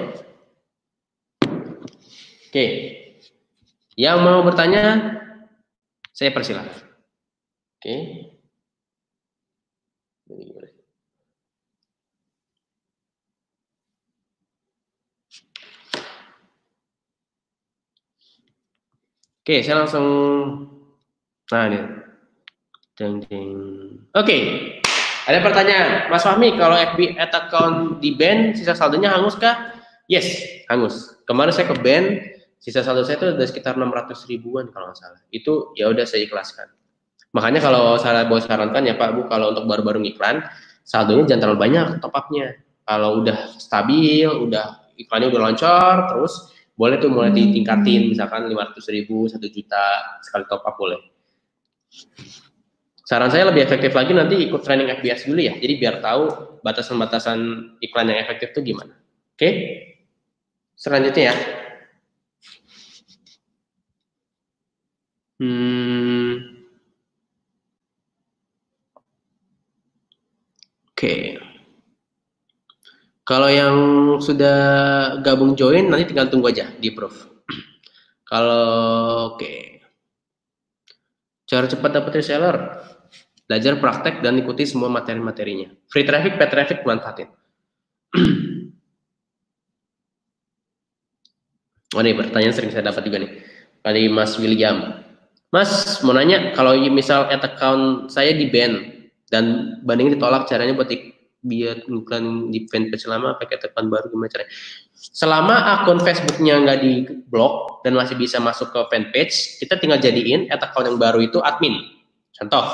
Oke, yang mau bertanya, saya persilakan. Oke. Oke, saya langsung. Nah, ini. Oke. Ada pertanyaan, Mas Fahmi, kalau FB ad account di ban, sisa saldonya hangus kah? Yes, hangus. Kemarin saya ke ban, sisa saldo saya itu ada sekitar 600 ribuan kalau nggak salah. Itu ya udah saya ikhlaskan. Makanya kalau saya boleh sarankan ya Pak Bu, kalau untuk baru-baru ngiklan, saldonya jangan terlalu banyak top up-nya. Kalau udah stabil, udah iklannya udah lancar, terus boleh tuh mulai ditingkatin, misalkan 500 ribu, 1 juta sekali top up boleh. Saran saya lebih efektif lagi nanti ikut training FBS dulu ya, jadi biar tahu batasan-batasan iklan yang efektif itu gimana. Oke? Selanjutnya ya. Oke. Kalau yang sudah gabung join nanti tinggal tunggu aja di approve. Kalau oke. Cara cepat dapat reseller. Belajar praktek dan ikuti semua materi-materinya. Free traffic, paid traffic manfaatin. Oh nih pertanyaan sering saya dapat juga nih. Dari Mas William. Mas mau nanya, kalau misal ad account saya di ban dan bandingnya ditolak, caranya buat biar iklan di fanpage lama pakai tekan baru gimana caranya? Selama akun Facebooknya nggak di blok dan masih bisa masuk ke fanpage, kita tinggal jadiin ad account yang baru itu admin. Contoh,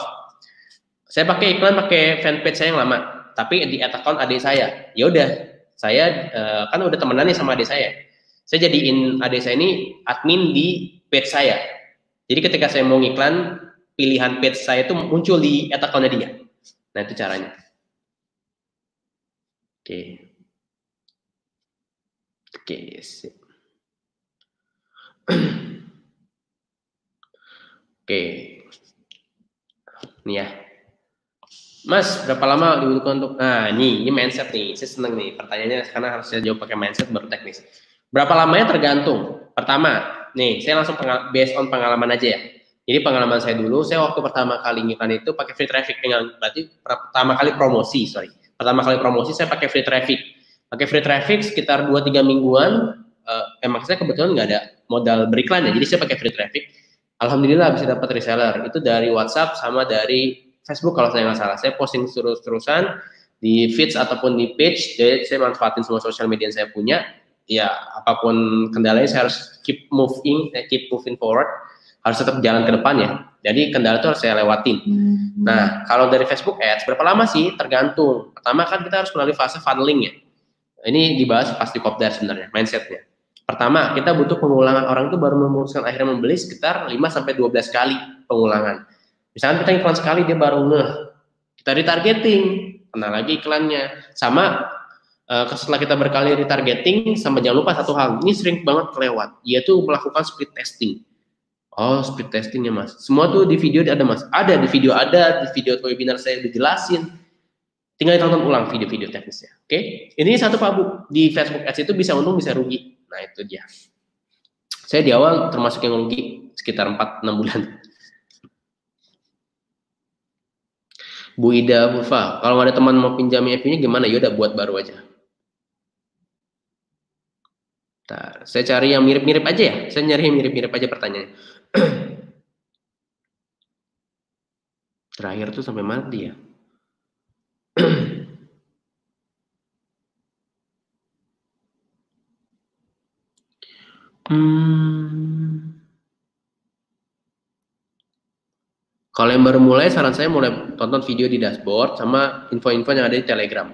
saya pakai iklan pakai fanpage saya yang lama, tapi di ad account adik saya. Ya udah, saya kan udah temenan nih sama adik saya. Saya jadiin adik saya ini admin di page saya. Jadi ketika saya mau ngiklan, pilihan page saya itu muncul di ad account-nya dia. Nah, itu caranya. Oke. Oke, sip. Oke. Nih ya. Mas, berapa lama dibutuhkan untuk... Nah, ini mindset nih. Saya seneng nih. Pertanyaannya sekarang harus saya jawab pakai mindset baru teknis. Berapa lamanya tergantung. Pertama, nih saya langsung based on pengalaman aja ya. Jadi pengalaman saya dulu, saya waktu pertama kali ngiklan itu pakai free traffic, dengan berarti pertama kali promosi, pertama kali promosi saya pakai free traffic. Pakai free traffic sekitar 2-3 mingguan, emang saya kebetulan nggak ada modal beriklan ya, jadi saya pakai free traffic. Alhamdulillah bisa dapat reseller, itu dari WhatsApp sama dari Facebook kalau saya nggak salah. Saya posting terus-terusan di feeds ataupun di page, jadi saya manfaatin semua sosial media yang saya punya. Ya apapun kendalanya saya harus keep moving forward, harus tetap jalan ke depan ya. Jadi kendala itu harus saya lewatin. Nah kalau dari Facebook Ads berapa lama sih? Tergantung. Pertama kan kita harus melalui fase funneling ya. Ini dibahas pas di Kopdar sebenarnya, mindsetnya. Pertama, kita butuh pengulangan. Orang itu baru memutuskan akhirnya membeli sekitar 5-12 kali pengulangan. Misalkan kita iklan sekali, dia baru ngeh. Kita retargeting, kena lagi iklannya. Sama, setelah kita berkali retargeting, sama jangan lupa satu hal, ini sering banget kelewat, yaitu melakukan split testing. Oh, split testingnya mas. Semua tuh di video ada mas. Ada, di video webinar saya udah jelasin. Tinggal ditonton ulang video-video teknisnya. Oke? Ini satu Pak Bu, di Facebook Ads itu bisa untung bisa rugi. Nah, itu dia. Saya di awal termasuk yang rugi sekitar 4-6 bulan. Bu Ida Bufa, kalau ada teman mau pinjam FB-nya gimana? Yaudah buat baru aja. Bentar, saya cari yang mirip-mirip aja ya. Saya nyari yang mirip-mirip aja pertanyaannya. Terakhir tuh sampai mana dia? Kalau yang baru mulai, saran saya mulai tonton video di dashboard sama info-info yang ada di Telegram.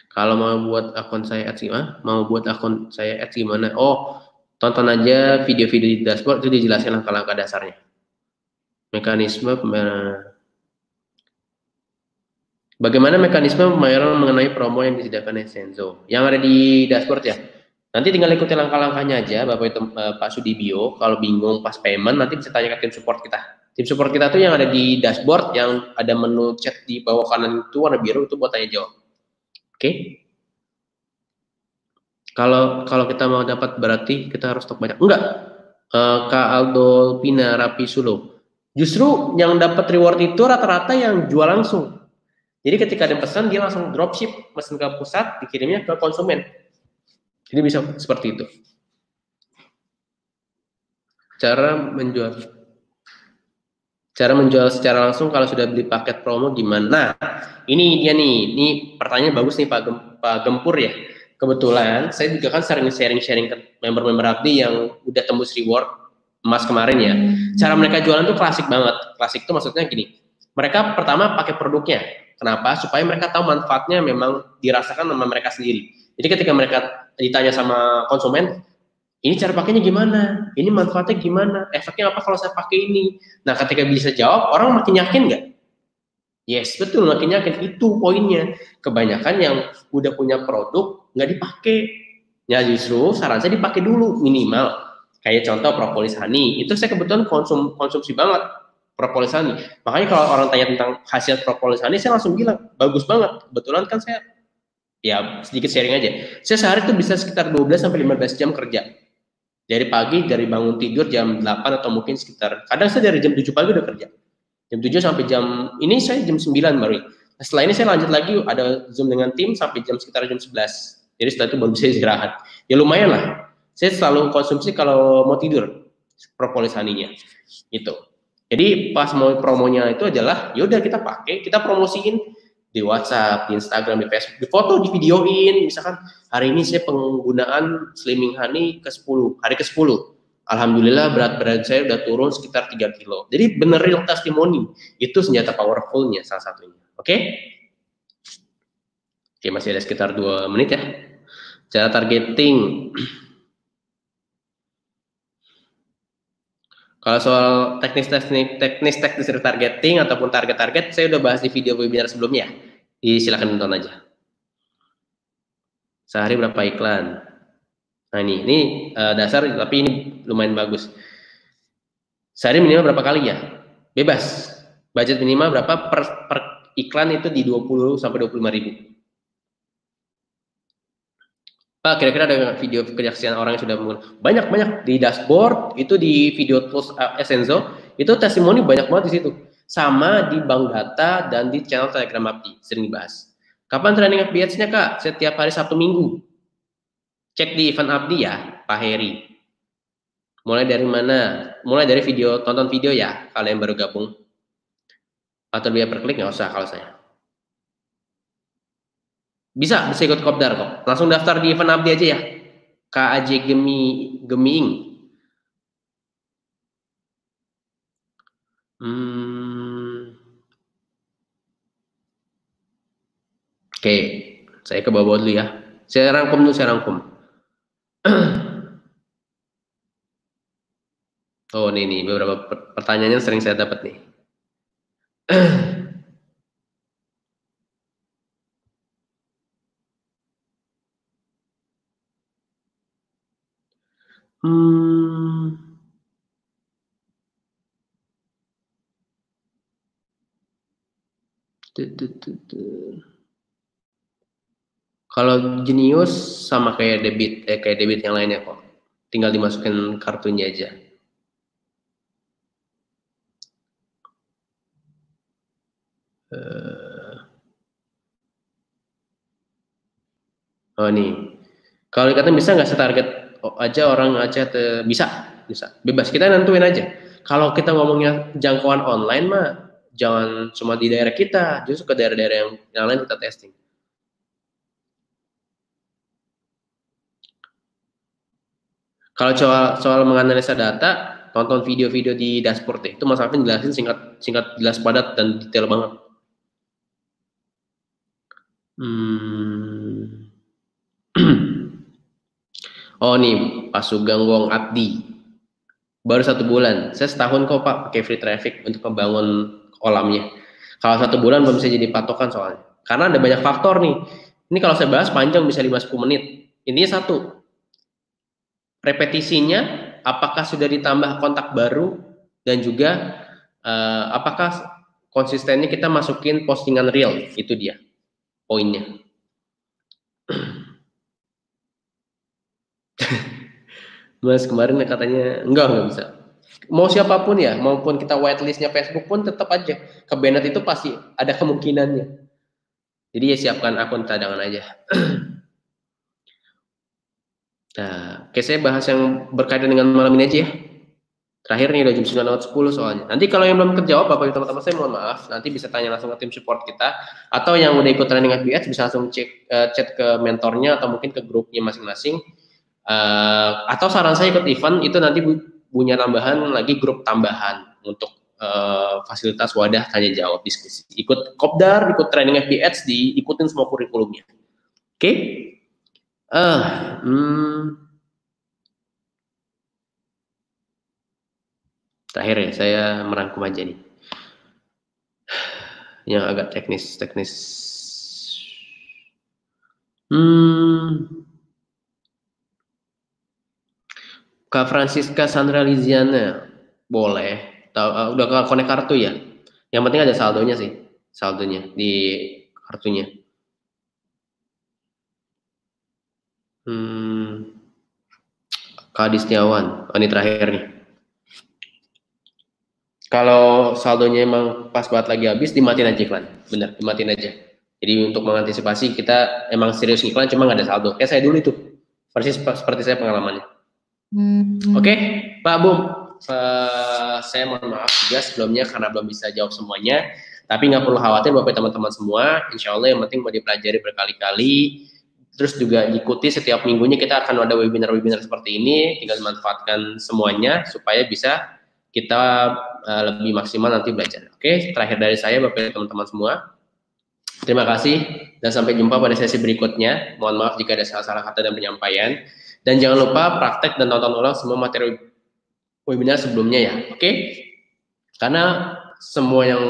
Kalau mau buat akun saya ads gimana? Oh, tonton aja video-video di dashboard, itu dijelasin langkah-langkah dasarnya. Mekanisme pembayaran. Bagaimana mekanisme pembayaran mengenai promo yang disediakan Senzo? Yang ada di dashboard ya. Nanti tinggal ikuti langkah-langkahnya aja, Pak Sudibyo. Kalau bingung pas payment, nanti bisa tanya ke tim support kita. Tim support kita tuh yang ada di dashboard, yang ada menu chat di bawah kanan itu warna biru, itu buat tanya jawab. Oke? Kalau kita mau dapat berarti kita harus stok banyak. Enggak. Kak Aldo Pina Rapi Sulo. Justru yang dapat reward itu rata-rata yang jual langsung. Jadi ketika ada pesan, dia langsung dropship, pesan ke pusat, dikirimnya ke konsumen. Jadi bisa seperti itu. Cara menjual secara langsung kalau sudah beli paket promo gimana? Nah, ini dia nih. Ini pertanyaan bagus nih Pak Gempur ya. Kebetulan saya juga kan sering sharing ke member-member Abdi yang udah tembus reward emas kemarin ya. Cara mereka jualan tuh klasik banget. Klasik itu maksudnya gini. Mereka pertama pakai produknya. Kenapa? Supaya mereka tahu manfaatnya memang dirasakan sama mereka sendiri. Jadi ketika mereka ditanya sama konsumen, ini cara pakainya gimana? Ini manfaatnya gimana? Efeknya apa kalau saya pakai ini? Nah, ketika bisa jawab, orang makin yakin nggak? Yes, betul, makin yakin. Itu poinnya. Kebanyakan yang udah punya produk, nggak dipakai. Ya justru saran saya dipakai dulu, minimal. Kayak contoh propolis honey. Itu saya kebetulan konsumsi banget. Propolis honey. Makanya kalau orang tanya tentang hasil propolis honey, saya langsung bilang, bagus banget. Kebetulan kan saya, ya sedikit sharing aja. Saya sehari itu bisa sekitar 12-15 jam kerja. Dari pagi, dari bangun tidur jam 8 atau mungkin sekitar, kadang saya dari jam 7 pagi udah kerja. Jam 7 sampai ini saya jam 9 baru. Nah, setelah ini saya lanjut lagi, ada Zoom dengan tim sampai sekitar jam 11. Jadi setelah itu baru bisa istirahat. Ya lumayan lah. Saya selalu konsumsi kalau mau tidur, propolis honey-nya. Gitu. Jadi pas mau promonya itu adalah, yaudah kita pakai, kita promosiin di WhatsApp, di Instagram, di Facebook, di foto, di videoin. Misalkan hari ini saya penggunaan Slimming Honey ke-10, hari ke-10. Alhamdulillah berat saya udah turun sekitar 3 kilo. Jadi bener real testimoni. Itu senjata powerfulnya salah satunya. Oke? Oke, masih ada sekitar 2 menit ya. Cara targeting. Kalau soal teknis retargeting ataupun target, saya udah bahas di video webinar sebelumnya. Silakan nonton aja. Sehari berapa iklan? Nah ini dasar, tapi ini lumayan bagus. Sehari minimal berapa kali ya? Bebas. Budget minimal berapa per iklan itu di 20 sampai 25 ribu. Pak, kira-kira ada video kesaksian orang yang sudah banyak di dashboard itu, di video tools Essenzo itu testimoni banyak banget di situ, sama di bank data dan di channel Telegram Abdi sering dibahas. Kapan training FBH-nya Kak? Setiap hari Sabtu Minggu. Cek di event Abdi ya, Pak Heri. Mulai dari mana? Mulai dari video, tonton video ya kalau yang baru gabung. Atau biaya per klik nggak usah kalau saya. Bisa ikut kopdar kok. Langsung daftar di event Abdi aja ya. KAJ Gemiing. Oke, saya ke bawah dulu ya. Saya rangkum dulu, saya rangkum. Oh, nih beberapa pertanyaan yang sering saya dapat nih. Kalau Genius sama kayak debit yang lainnya kok. Tinggal dimasukin kartunya aja. Oh nih, kalau dikatakan bisa nggak setarget aja orang Aceh bisa, bebas kita nentuin aja. Kalau kita ngomongnya jangkauan online mah jangan cuma di daerah kita, justru ke daerah-daerah yang lain kita testing. Kalau soal menganalisa data, tonton video-video di dashboard deh. Itu Mas Alvin jelasin singkat, jelas, padat dan detail banget. Oh nih, Pak Sugeng Wong Abdi. Baru 1 bulan. Saya setahun kok Pak pakai free traffic untuk membangun kolamnya. Kalau 1 bulan belum bisa jadi patokan soalnya. Karena ada banyak faktor nih. Ini kalau saya bahas panjang bisa 5-10 menit. Intinya satu, repetisinya, apakah sudah ditambah kontak baru, dan juga apakah konsistennya kita masukin postingan real. Itu dia poinnya. Mas kemarin katanya enggak bisa. Mau siapapun ya, maupun kita whitelistnya Facebook pun tetap aja ke banned itu pasti ada kemungkinannya. Jadi ya siapkan akun cadangan aja. Nah, oke, saya bahas yang berkaitan dengan malam ini aja ya. Terakhir nih udah jam 9:10 soalnya. Nanti kalau yang belum terjawab Bapak Ibu teman-teman saya mohon maaf, nanti bisa tanya langsung ke tim support kita, atau yang udah ikut training FBH bisa langsung chat ke mentornya atau mungkin ke grupnya masing-masing. Atau saran saya ikut event itu nanti punya tambahan lagi, grup tambahan untuk fasilitas wadah tanya jawab diskusi. Ikut kopdar, ikut training FBH, diikutin semua kurikulumnya. Oke? Terakhir ya, saya merangkum aja nih yang agak teknis. Kak Francisca Sandra Liziana, boleh. Udah ke konek kartu ya? Yang penting ada saldonya sih, saldonya di kartunya. Kak Distiawan, ini terakhir nih. Kalau saldonya emang pas banget lagi habis, dimatiin aja iklan. Bener, dimatiin aja. Jadi untuk mengantisipasi kita emang serius iklan cuma nggak ada saldo. Kayak saya dulu itu, persis seperti saya pengalamannya. Oke, Pak Bum, saya mohon maaf juga sebelumnya karena belum bisa jawab semuanya. Tapi nggak perlu khawatir Bapak teman-teman semua. Insya Allah yang penting mau dipelajari berkali-kali. Terus juga ikuti setiap minggunya kita akan ada webinar-webinar seperti ini. Tinggal manfaatkan semuanya supaya bisa kita lebih maksimal nanti belajar. Oke, terakhir dari saya Bapak teman-teman semua. Terima kasih dan sampai jumpa pada sesi berikutnya. Mohon maaf jika ada salah-salah kata dan penyampaian. Dan jangan lupa praktek dan tonton ulang semua materi webinar sebelumnya ya. Oke? Karena semua yang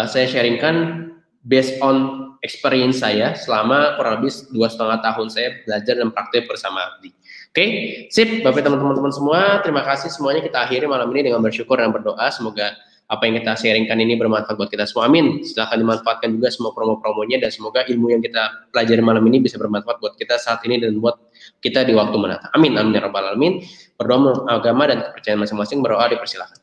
saya sharingkan based on experience saya selama kurang lebih 2,5 tahun saya belajar dan praktek bersama Abdi. Oke, sip, Bapak teman-teman semua, terima kasih semuanya. Kita akhiri malam ini dengan bersyukur dan berdoa. Semoga apa yang kita sharingkan ini bermanfaat buat kita semua. Amin. Silahkan dimanfaatkan juga semua promo-promonya, dan semoga ilmu yang kita pelajari malam ini bisa bermanfaat buat kita saat ini dan buat kita di waktu mendatang. Amin. Amin ya rabbal alamin. Berdoa menurut agama dan kepercayaan masing-masing, berdoa dipersilakan.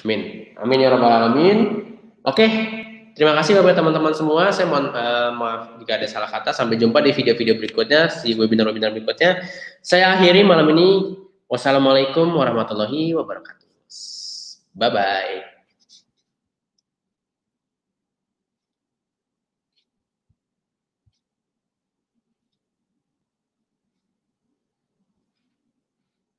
Amin. Amin ya rabbal alamin. Oke. Terima kasih kepada teman-teman semua. Saya mohon maaf jika ada salah kata. Sampai jumpa di video-video berikutnya, di webinar-webinar berikutnya. Saya akhiri malam ini. Wassalamualaikum warahmatullahi wabarakatuh. Bye-bye.